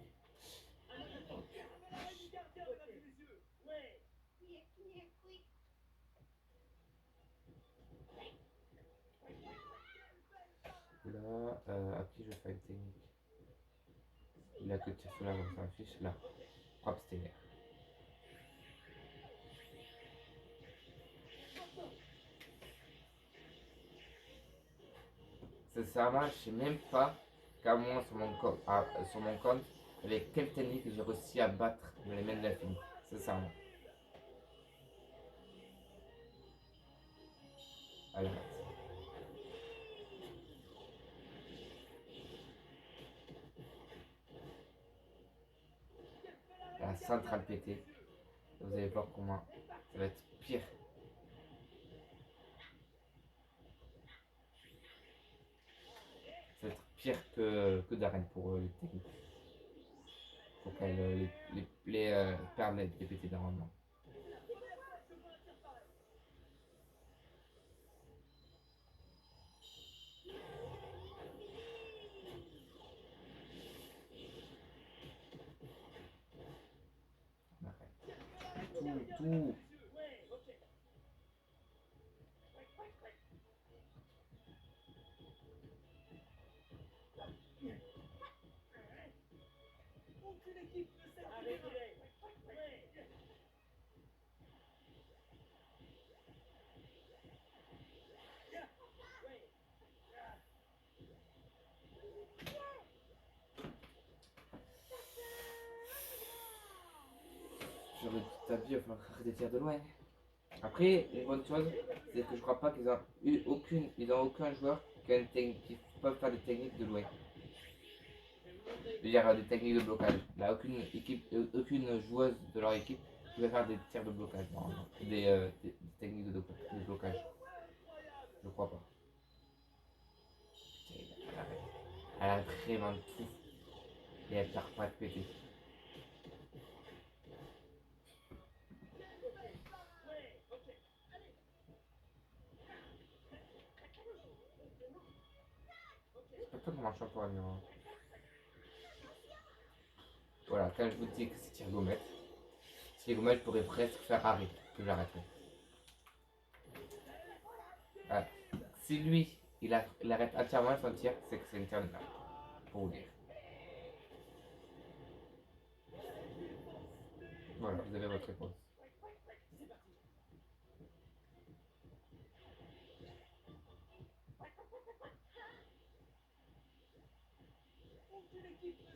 Là, à qui je fais une technique? Il a que tir solaire comme ça affiche. Là, frappe stellaire. Sincèrement, je sais même pas qu'à moi sur mon compte, avec quelle technique j'ai réussi à battre les mains de la fille. Sincèrement. Allez, la centrale pétée. Vous allez voir comment ça va être pire. Ça va être pire que d'arène pour les techniques. Pour qu'elles perdent les pétés d'arrondement. On arrête. Tout. J'aurais dit ta vie, il va falloir arrêter de tirer de loin. Après, une bonne chose, c'est que je crois pas qu'ils ont eu aucun joueur qui peuvent faire des techniques de loin. Je veux dire des techniques de blocage. Là, aucune joueuse de leur équipe pouvait faire des tirs de blocage, normalement. Des techniques de blocage. Je crois pas. Putain, elle a vraiment tout. Et elle perd pas de péter. C'est pas toi comment champion hein. Voilà, quand je vous dis que c'est tir gommette, je pourrais presque faire arrêt, que j'arrêterai. Voilà. Si lui, il arrête entièrement son tir, c'est que c'est une tir de merde. Pour vous dire. Voilà, vous avez votre réponse.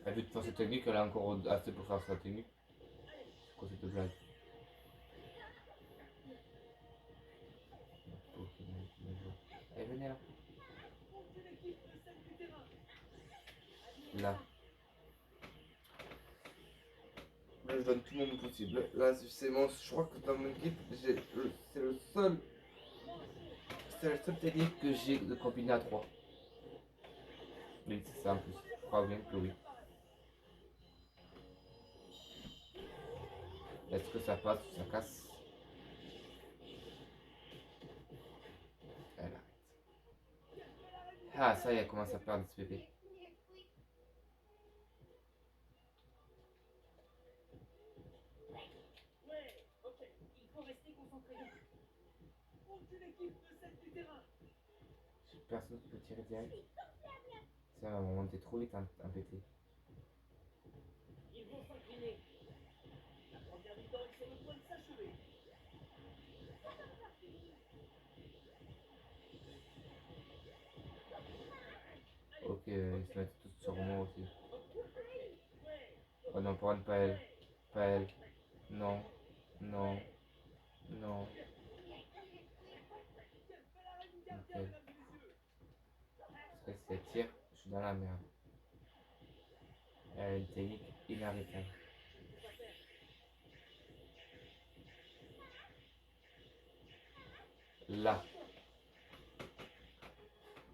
Elle veut faire cette technique, elle a encore assez pour faire sa technique. C'est quoi cette blague? Allez, venez là. Là. Là, je donne tout mon possible. Là, c'est mon. Je crois que dans mon équipe, c'est le seul. C'est la seule technique que j'ai de combiner à 3. Oui, c'est ça en plus. Je crois bien que oui. Est-ce que ça passe ou ça casse? Elle arrête. Ah, ça y est, elle commence à perdre ce bébé. Personne qui peut tirer direct. Ça va monter trop vite un PT. Ils vont s'incliner. La première mi-temps est sur le point de s'achever. Ok, ils se mettent tous sur moi aussi. Oh non, pour elle, pas elle. Pas elle. Non. Non. Non. Nickel. Parce que si elle tire, je suis dans la merde. Elle a une technique inarrêtable. Là.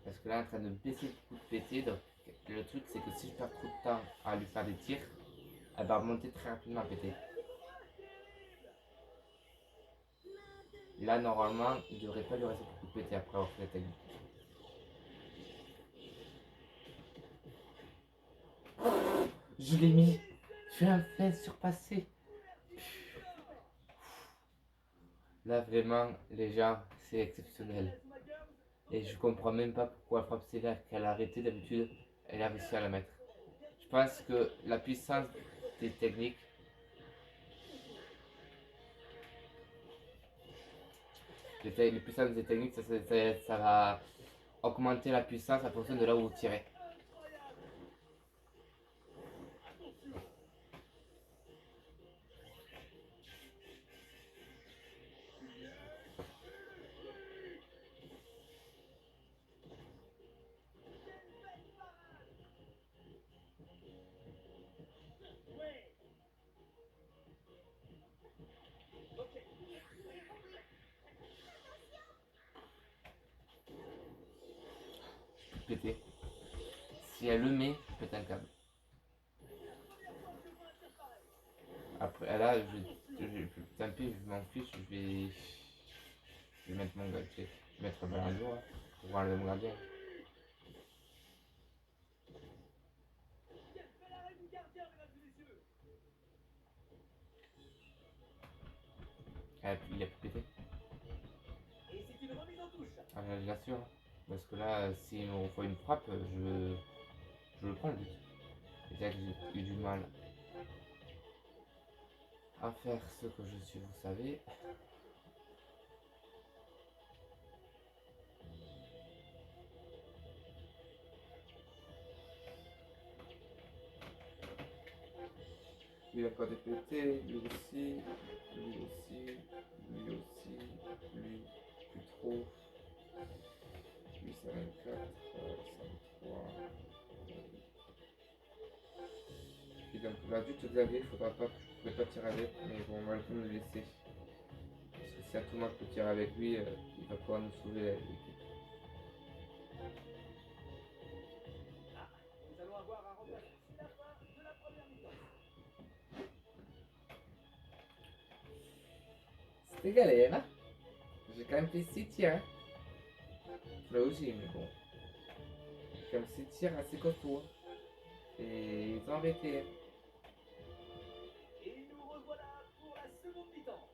Parce que là, elle est en train de baisser le coup de PT. Donc, le truc, c'est que si je perds trop de temps à lui faire des tirs, elle va remonter très rapidement à PT. Là, normalement, il ne devrait pas lui rester beaucoup de PT après avoir fait la technique. Je l'ai mis. Je l'ai fait surpasser. Là, vraiment, les gens, c'est exceptionnel. Et je comprends même pas pourquoi la frappe sévère qu'elle a arrêté d'habitude, elle a réussi à la mettre. Je pense que la puissance des techniques, les puissances des techniques, ça va augmenter la puissance en fonction de là où vous tirez. Péter. Si elle le met, je pète un câble. Après, là, tant pis, je m'en fiche, je vais mettre mon gars, je vais mettre Balanzo pour enlever mon gardien. Il a pu péter. Et c'est une remise en touche. Ah, je l'assure. Parce que là, s'il me reçoit une frappe, je le prends le but. C'est déjà que j'ai eu du mal à faire ce que je suis, vous savez. Lui encore des PT, lui aussi, lui aussi, lui aussi, lui plus trop. Lui ça 24, ça 3. Et donc l'adulte Xavier, il faudra pas que je ne pouvais pas tirer avec, mais bon, on va le temps de le laisser. Parce que si à tout le monde peut tirer avec lui, il va pouvoir nous sauver l'équipe. Nous allons avoir un remplacement. C'est la fin de la première mi-temps. C'était galère, hein? J'ai quand même fait 6 tirs. Hein? Là aussi, mais bon. J'ai quand même 6 tirs assez costauds. Et ils ont embêté. Hein? Et nous revoilà pour la seconde mi-temps.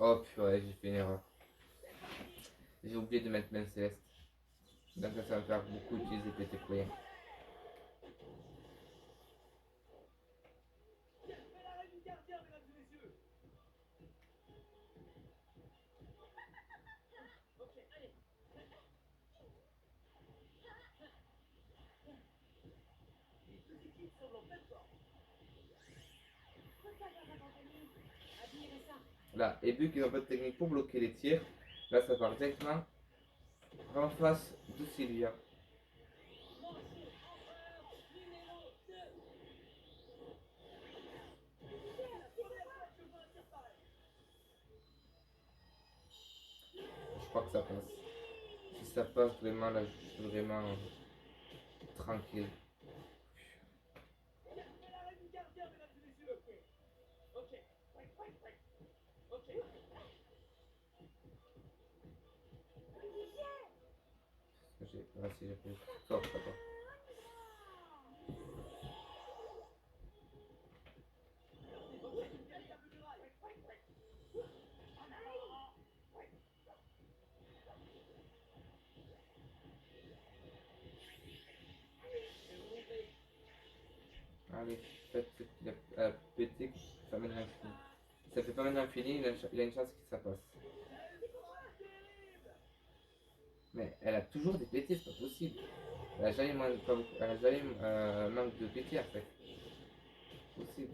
Oh purée, j'ai fait une erreur. J'ai oublié de mettre main céleste. Donc ça va me faire beaucoup utiliser PT pour rien. deux équipes semblent en pleine forme. Là, et vu qu'ils ont pas de technique pour bloquer les tirs, là ça part directement en face de Sylvia. Je crois que ça passe. Si ça passe vraiment, là je suis vraiment tranquille. Ah si j'ai fait. Sors, ça part. Allez, faites il a pété, ça mène à l'infini. Ça fait pas mener à l'infini, il a une chance que ça passe. Mais elle a toujours des pétés, c'est pas possible. Elle a jamais, pas beaucoup, elle a jamais manque de pétés en fait. C'est possible.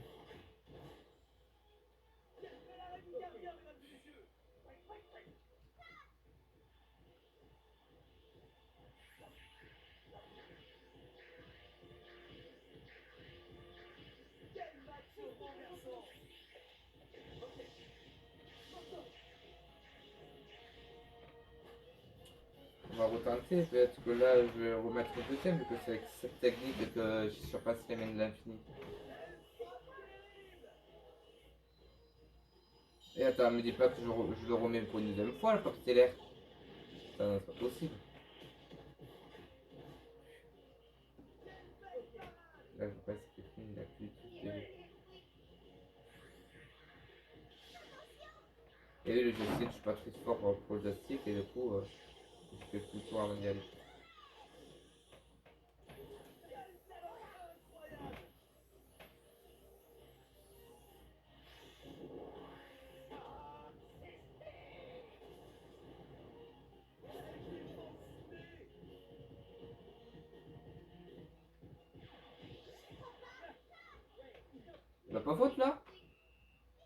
On va retenter, peut-être que là je vais remettre le deuxième vu que c'est avec cette technique que je surpasse les mains de l'infini. Et attends, me dis pas que je le remets pour une deuxième fois le papier stellaire. Ça, c'est pas possible. Là je passe que c'est fini, il a plus de TV. Et oui, le joystick, je suis pas très fort pour le joystick et du coup je fais plus tôt avant d'y aller. Bah pas faute là.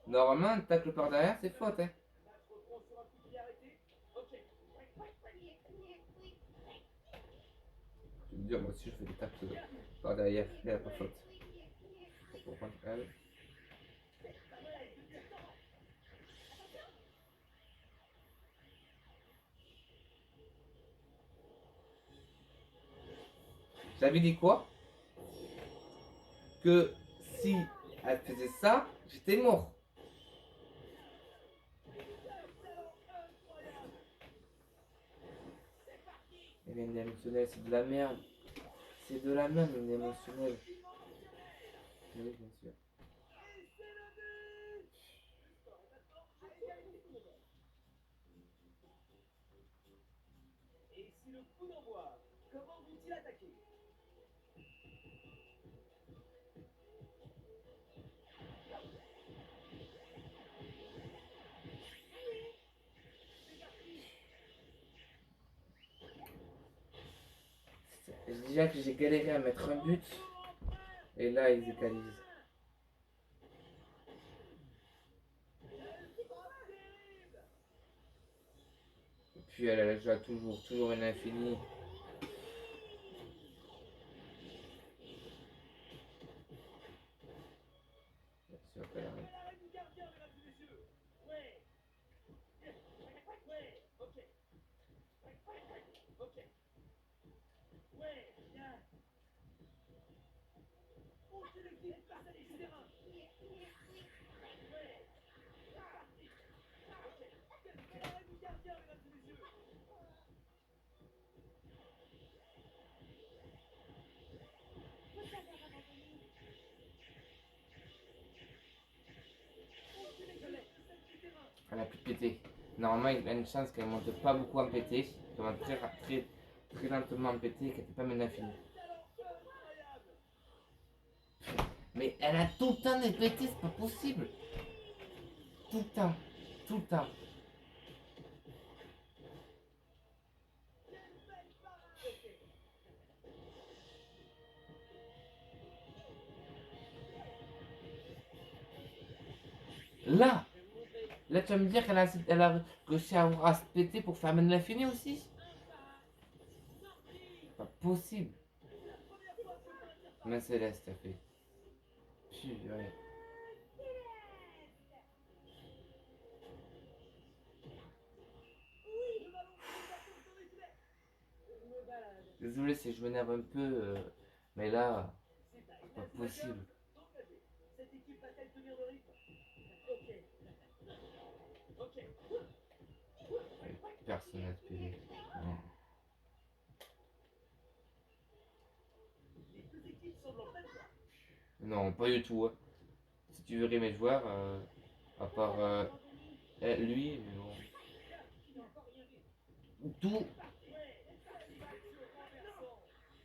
Normalement, un tacle par derrière, c'est faute hein. Je veux dire, moi aussi je fais des tacles par derrière, il n'y a pas faute. Pour prendre elle. J'avais dit quoi? Que si elle faisait ça, j'étais mort. Et l'année émotionnelle, c'est de la merde. C'est de la merde, l'année émotionnelle. Oui, bien sûr. Et ici le coup d'envoi. Comment vont-ils attaquer? Déjà que j'ai galéré à mettre un but. Et là, ils égalisent. Et puis elle joue toujours une infinie. Bien sûr qu'elle arrive. Elle a plus de pété. Normalement, il y a une chance qu'elle monte pas beaucoup en pété, qu'elle monte très lentement en pété et qu'elle n'était pas même l'infini. Mais elle a tout le temps des pétés, c'est pas possible. Tout le temps. Tout le temps. Là, là tu vas me dire elle a réussi à se péter pour faire Mène l'infini aussi? Pas possible. Mais Céleste a fait. Ouais. Désolé si je m'énerve un peu, mais là, c'est pas possible. Cette équipe va-t-elle tenir le rythme? Ok. Personne n'a de PV. Non. Les deux équipes semblent en pleine forme. Non, pas du tout. Hein. Si tu verrais mes joueurs, à part lui, mais bon. Tout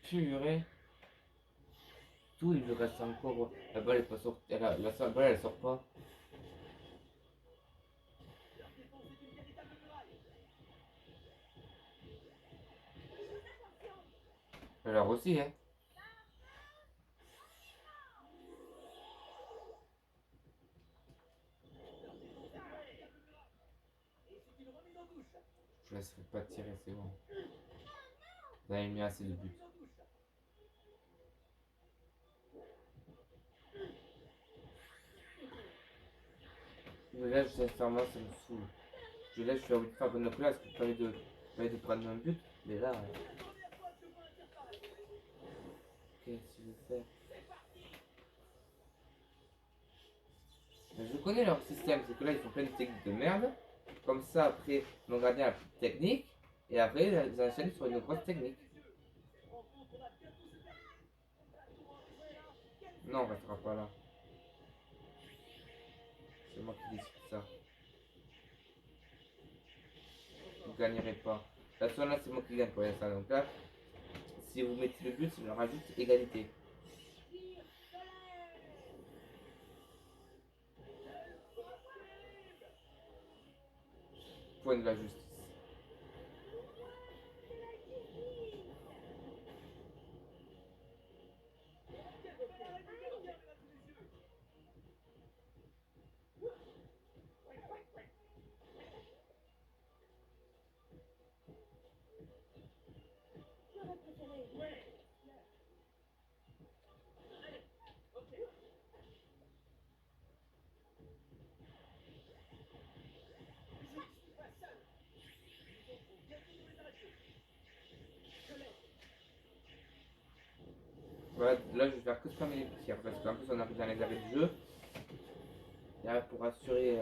purée. Tout, il lui reste encore. La balle est pas sortie. La balle elle sort pas. Leur défense est une véritable muraille. Alors aussi, hein. Et c'est une remise en touche. Je laisserai pas tirer, c'est bon. Vous avez mis assez de buts. Mais là, sincèrement, ça me saoule. Là, je suis envie de faire bonne place parce que pas envie de prendre un but. Mais là, qu'est-ce que tu veux faire? Mais je connais leur système, c'est que là, ils font plein de techniques de merde. Comme ça, après, mon gardien a plus de technique. Et après, ils enchaînent sur une grosse technique. Non, on restera pas là. C'est moi qui décide ça. Vous gagnerez pas. La seule là, c'est moi qui gagne pour l'instant. Donc là, si vous mettez le but, je rajoute égalité. Point de la justice. Voilà, là, je vais faire que spammer les tirs parce qu'en plus, on arrive dans les arrêts du jeu. Et pour assurer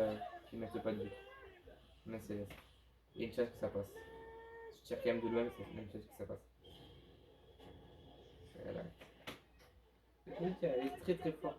qu'ils ne mettent pas de but. Mais c'est. Il y a une chance que ça passe. Je tire quand même de loin, mais c'est une chance que ça passe. Voilà. Elle est très très forte.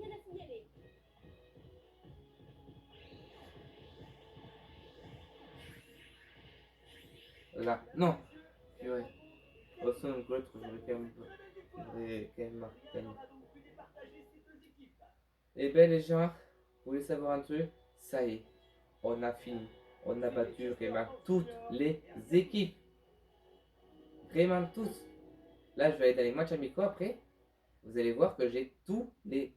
Rien à signaler. Là, non. Purée. Au son de l'autre, j'aurais quand même marqué. Et ben les gens, vous voulez savoir un truc? Ça y est, on a fini. On a battu vraiment toutes les équipes. Vraiment tous. Là, je vais aller dans les matchs amicaux après. Vous allez voir que j'ai tous les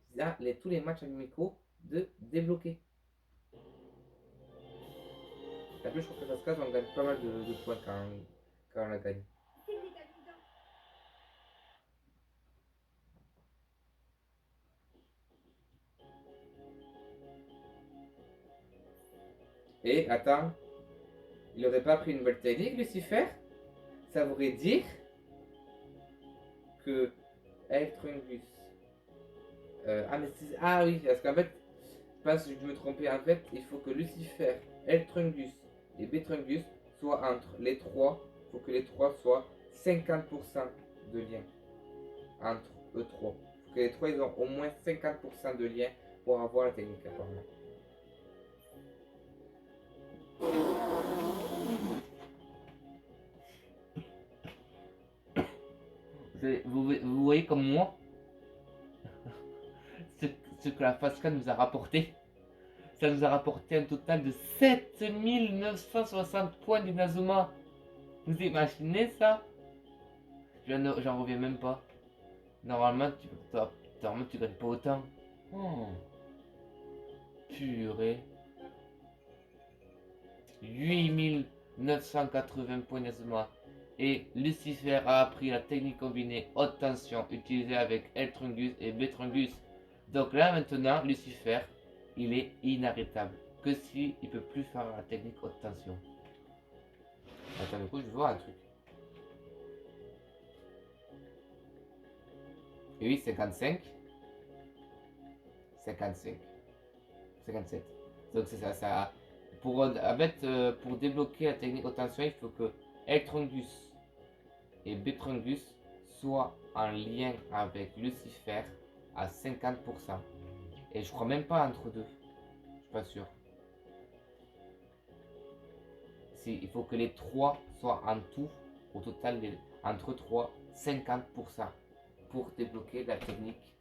matchs amicaux de débloquer. En plus, je crois que ça se casse, on gagne pas mal de points quand on la gagne. C'est une état évident. Et attends, il aurait pas pris une nouvelle technique, Lucifer? Ça voudrait dire que Electrungus. Ah oui, parce qu'en fait, je pense que je me trompais. En fait, il faut que Lucifer, Electrungus et Betrungus soient entre les trois. Il faut que les trois soient 50% de lien entre eux trois. Il faut que les trois ils ont au moins 50% de lien pour avoir la technique apparemment. Vous voyez comme moi ce que la FASCA nous a rapporté. Ça nous a rapporté un total de 7960 points d'Inazuma. Vous imaginez ça? J'en reviens même pas. Normalement, tu gagnes pas autant. Oh, purée. 8980 points d'Inazuma. Et Lucifer a appris la technique combinée haute tension utilisée avec Eltrungus et Betrungus. Donc là maintenant, Lucifer, il est inarrêtable. Que si il peut plus faire la technique haute tension. Attends, du coup, je vais voir un truc. Et oui, 55. 55. 57. Donc c'est ça. Pour débloquer la technique haute tension, il faut que Eltrungus et Betrungus soient en lien avec Lucifer à 50%. Et je crois même pas entre deux. Je suis pas sûr. Si, il faut que les trois soient en tout, au total, entre 3, 50% pour débloquer la technique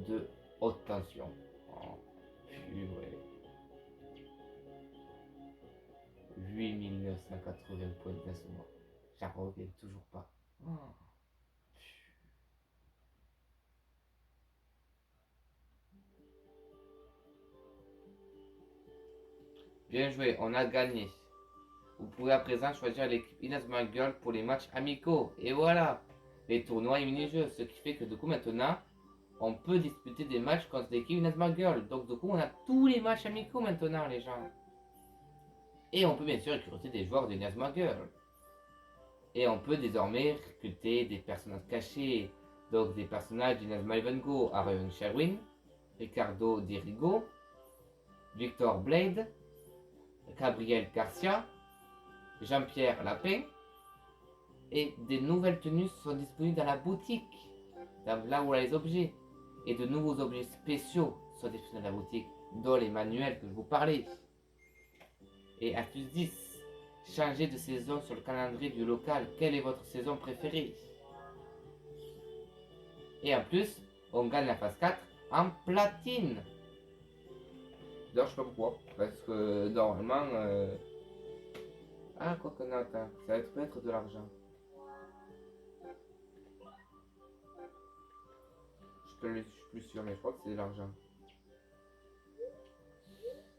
de haute tension. Oh, purée. 8980 points d'assommement. J'en reviens toujours pas. Oh. Bien joué, on a gagné. Vous pouvez à présent choisir l'équipe Inazuma Girl pour les matchs amicaux. Et voilà, les tournois et mini-jeux. Ce qui fait que du coup maintenant, on peut disputer des matchs contre l'équipe Inazuma Girl. Donc du coup, on a tous les matchs amicaux maintenant, les gens. Et on peut bien sûr recruter des joueurs de Inazuma Girl. Et on peut désormais recruter des personnages cachés. Donc des personnages d'Inazuma Eleven Go, Arion Sherwin, Ricardo Dirigo, Victor Blade, Gabriel Garcia, Jean-Pierre Lapin. Et des nouvelles tenues sont disponibles dans la boutique, là où on a les objets. Et de nouveaux objets spéciaux sont disponibles dans la boutique, dont les manuels que je vous parlais. Et astuce 10, changez de saison sur le calendrier du local. Quelle est votre saison préférée? Et en plus, on gagne la phase 4 en platine. D'ailleurs, je sais pas pourquoi. Parce que normalement... Ah, quoi que non, attends. Ça va être de l'argent. Je suis plus sûr, mais je crois que c'est de l'argent.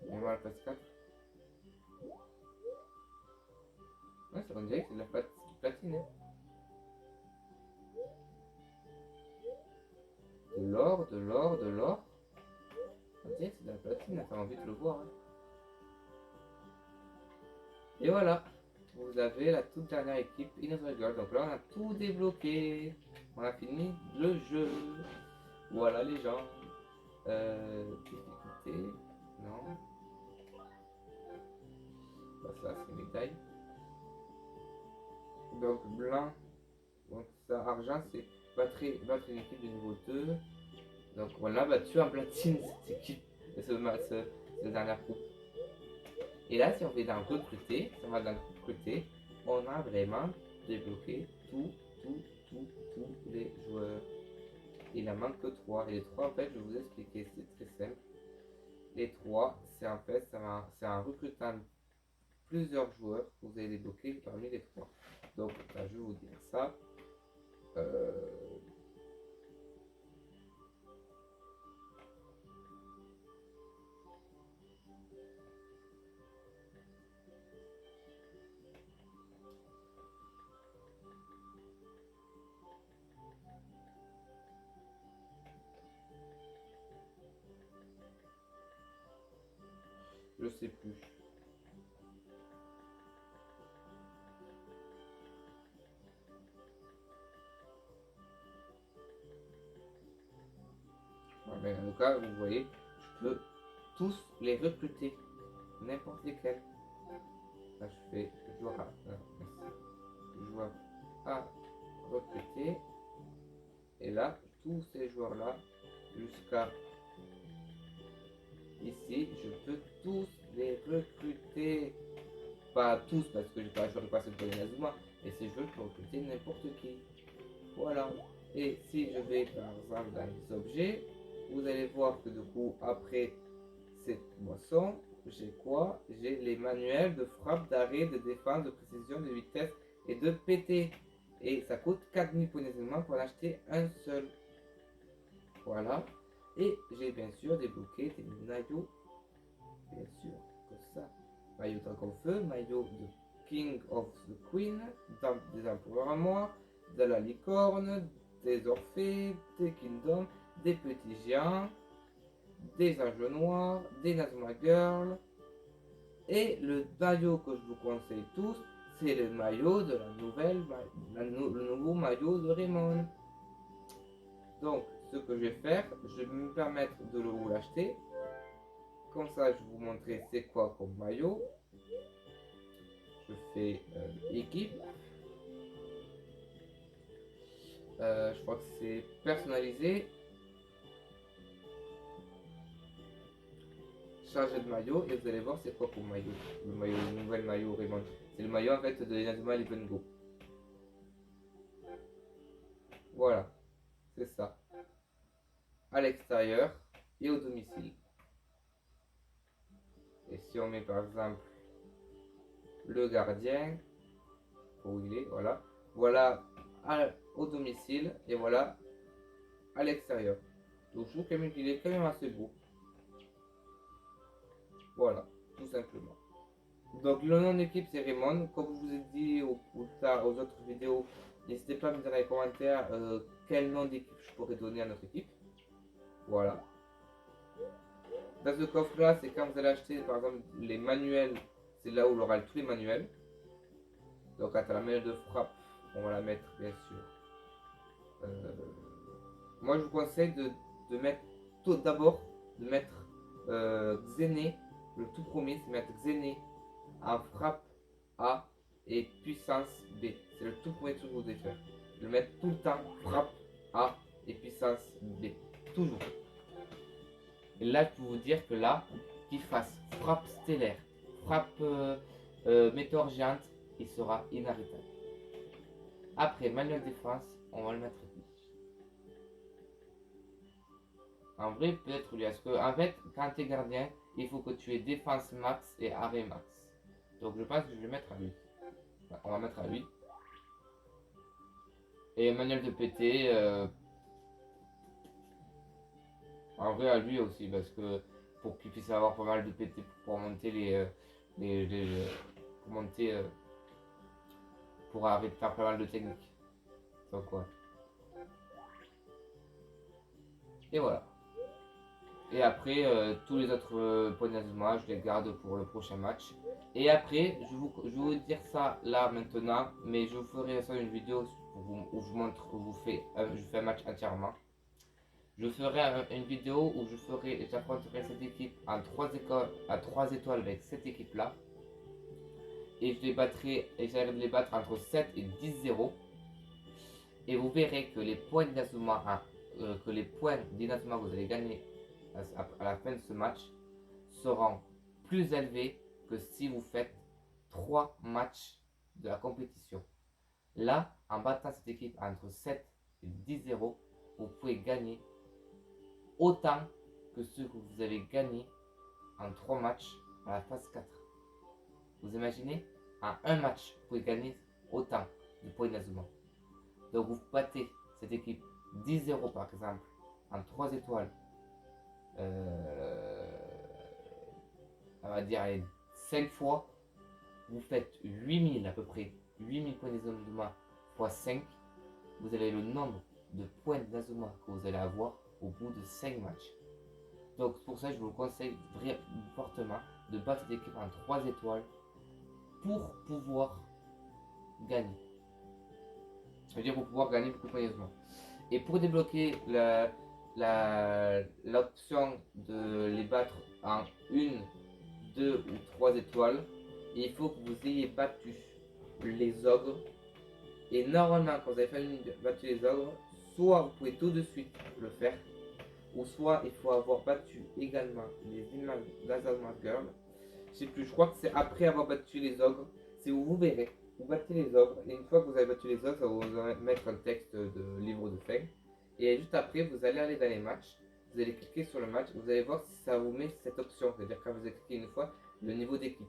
Et moi, la phase 4. Ouais, on dirait que c'est de la platine. Hein. De l'or, de l'or, de l'or. On dirait que c'est de la platine, t'as envie de le voir. Hein. Et voilà, vous avez la toute dernière équipe Inazuma Girl. Donc là, on a tout débloqué. On a fini le jeu. Voilà les gens. Difficulté. Non. Bah, ça, c'est médaille. Donc blanc. Donc ça, argent, c'est battre une équipe de niveau 2. Donc on a battu en platine cette équipe. Cette dernière coupe. Et là, si on fait dans recruter, si on va dans recruter, on a vraiment débloqué tous les joueurs. Il en manque que 3. Et les 3, en fait, je vais vous expliquer, c'est très simple. Les 3, c'est en fait, c'est en recrutant plusieurs joueurs que vous allez débloquer parmi les 3. Donc, là, je vais vous dire ça. Je sais plus. Ouais, mais en tout cas, vous voyez, je peux tous les recruter. N'importe lesquels. Là, je fais joueur à. Joueur à recruter. Et là, tous ces joueurs-là, jusqu'à ici, je peux tous les recruter. Pas tous parce que je n'aurai pas ce de Inazuma, mais si je veux, je peux recruter n'importe qui. Voilà. Et si je vais par exemple dans les objets, vous allez voir que du coup, après cette boisson, j'ai quoi? J'ai les manuels de frappe, d'arrêt, de défense, de précision, de vitesse et de PT. Et ça coûte 4000 points seulement pour en acheter un seul. Voilà. Et j'ai bien sûr débloqué des maillots. Bien sûr, comme ça. Maillot Dragon Feu, maillot de King of the Queen, des empereurs à moi, de la licorne, des Orphées, des Kingdoms, des petits géants, des anges noirs, des Nazuma Girl. Et le maillot que je vous conseille tous, c'est le maillot de la nouvelle, le nouveau maillot de Raymond. Donc, ce que je vais faire, je vais me permettre de vous l'acheter. Comme ça, je vais vous montrer c'est quoi comme maillot. Je fais équipe. Je crois que c'est personnalisé. Chargé de maillot et vous allez voir c'est quoi pour maillot. Le maillot, le nouvel maillot Raymond. C'est le maillot en fait de Inazuma Eleven Go. Voilà, c'est ça. À l'extérieur et au domicile. Et si on met par exemple le gardien, où il est, voilà. Voilà au domicile et voilà à l'extérieur. Donc je trouve quand même qu'il est quand même assez beau. Voilà, tout simplement. Donc le nom d'équipe c'est Raymond. Comme je vous ai dit aux autres vidéos, n'hésitez pas à me dire dans les commentaires quel nom d'équipe je pourrais donner à notre équipe. Voilà. Dans ce coffre là, c'est quand vous allez acheter par exemple les manuels, c'est là où il aura tous les manuels. Donc à la manuelle de frappe, on va la mettre bien sûr. Moi je vous conseille de mettre tout d'abord de mettre Xené, le tout premier c'est mettre Xené en frappe A et puissance B. C'est le tout premier truc que vous devez faire. Le mettre tout le temps frappe A et puissance B. Toujours. Et là je peux vous dire que là, qu'il fasse frappe stellaire, frappe météore géante, il sera inarrêtable. Après manuel défense, on va le mettre ici. En vrai, peut-être lui. Parce que, en fait, quand tu es gardien, il faut que tu aies défense max et arrêt max. Donc, je pense que je vais le mettre à lui. On va mettre à lui. Et manuel de PT, en vrai, à lui aussi. Parce que pour qu'il puisse avoir pas mal de PT pour monter pour monter. Pour arrêter de faire pas mal de techniques. Donc, quoi. Et voilà. Et après, tous les autres points d'Inazuma, je les garde pour le prochain match. Et après, je vais vous dire ça là maintenant, mais je vous ferai ça une vidéo où je montre, où je fais un match entièrement. Je ferai une vidéo où j'affronterai cette équipe en 3 étoiles avec cette équipe là. Et je les battrai, et j'arrive de les battre entre 7 et 10-0. Et vous verrez que les points d'Inazuma, que vous allez gagner à la fin de ce match seront plus élevés que si vous faites 3 matchs de la compétition. Là, en battant cette équipe entre 7 et 10-0, vous pouvez gagner autant que ce que vous avez gagné en 3 matchs à la phase 4. Vous imaginez? En un match, vous pouvez gagner autant de points d'Inazuma. Donc vous battez cette équipe 10-0 par exemple en 3 étoiles. On va dire 5 fois, vous faites 8000 à peu près, 8000 points d'Inazuma x 5, vous avez le nombre de points d'Inazuma que vous allez avoir au bout de 5 matchs. Donc pour ça je vous conseille fortement de battre cette équipe en 3 étoiles pour pouvoir gagner. Ça veut dire pour pouvoir gagner beaucoup de points d'Inazuma. Et pour débloquer l'option de les battre en 1, 2 ou 3 étoiles, il faut que vous ayez battu les ogres. Et normalement, quand vous avez battu les ogres, soit vous pouvez tout de suite le faire, ou soit il faut avoir battu également les Inazuma Girl. Je sais plus, je crois que c'est après avoir battu les ogres. C'est où vous verrez, vous battez les ogres, et une fois que vous avez battu les ogres, ça va vous mettre un texte de livre de fin. Et juste après, vous allez aller dans les matchs, vous allez cliquer sur le match, vous allez voir si ça vous met cette option, c'est-à-dire quand vous avez cliqué une fois, le niveau d'équipe.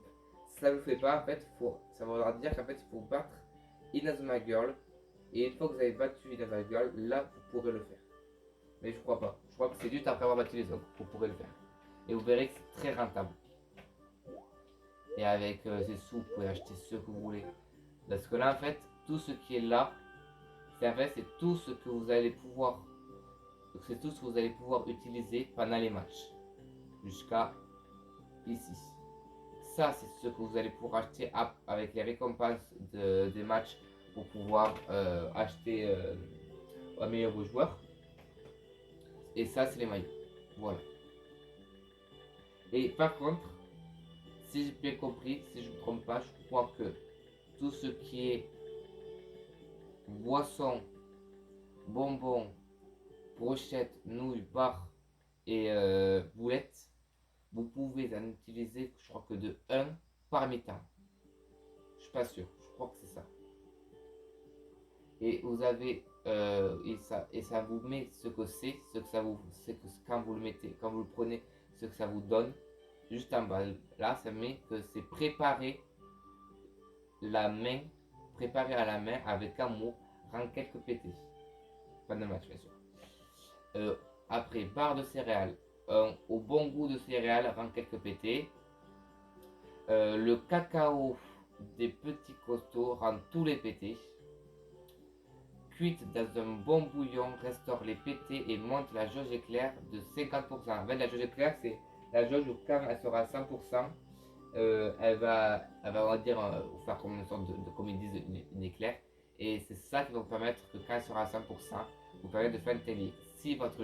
Si ça ne vous fait pas, en fait, ça va dire qu'en fait, il faut battre Inazuma Girl, et une fois que vous avez battu Inazuma Girl, là, vous pourrez le faire. Mais je crois pas. Je crois que c'est juste après avoir battu les autres, vous pourrez le faire. Et vous verrez que c'est très rentable. Et avec ces sous, vous pouvez acheter ce que vous voulez. Parce que là, en fait, tout ce qui est là, c'est tout ce que vous allez pouvoir. C'est tout ce que vous allez pouvoir utiliser pendant les matchs. Jusqu'à ici. Ça, c'est ce que vous allez pouvoir acheter avec les récompenses des matchs pour pouvoir acheter un meilleur joueur. Et ça, c'est les maillots. Voilà. Et par contre, si j'ai bien compris, si je ne me trompe pas, je crois que tout ce qui est boisson, bonbons, brochettes, nouilles, barres et boulettes, vous pouvez en utiliser, je crois que de 1 par mi-temps. Je suis pas sûr, je crois que c'est ça. Et vous avez et ça vous met ce que c'est, ce que ça vous, c'est que quand vous le mettez, quand vous le prenez, ce que ça vous donne. Juste en bas, là, ça met que c'est préparer la main, préparer à la main avec amour, rend quelques pétés. Pas de match, bien sûr. Après, barre de céréales, au bon goût de céréales, rend quelques pétés. Le cacao des petits costauds rend tous les pétés. Cuite dans un bon bouillon restaure les pétés et monte la jauge éclair de 50%. En fait, la jauge éclair, c'est la jauge où quand elle sera à 100%, elle va, on va dire, faire comme une sorte comme ils disent, une éclair. Et c'est ça qui va vous permettre que quand elle sera à 100%, vous permet de faire une télé. Si votre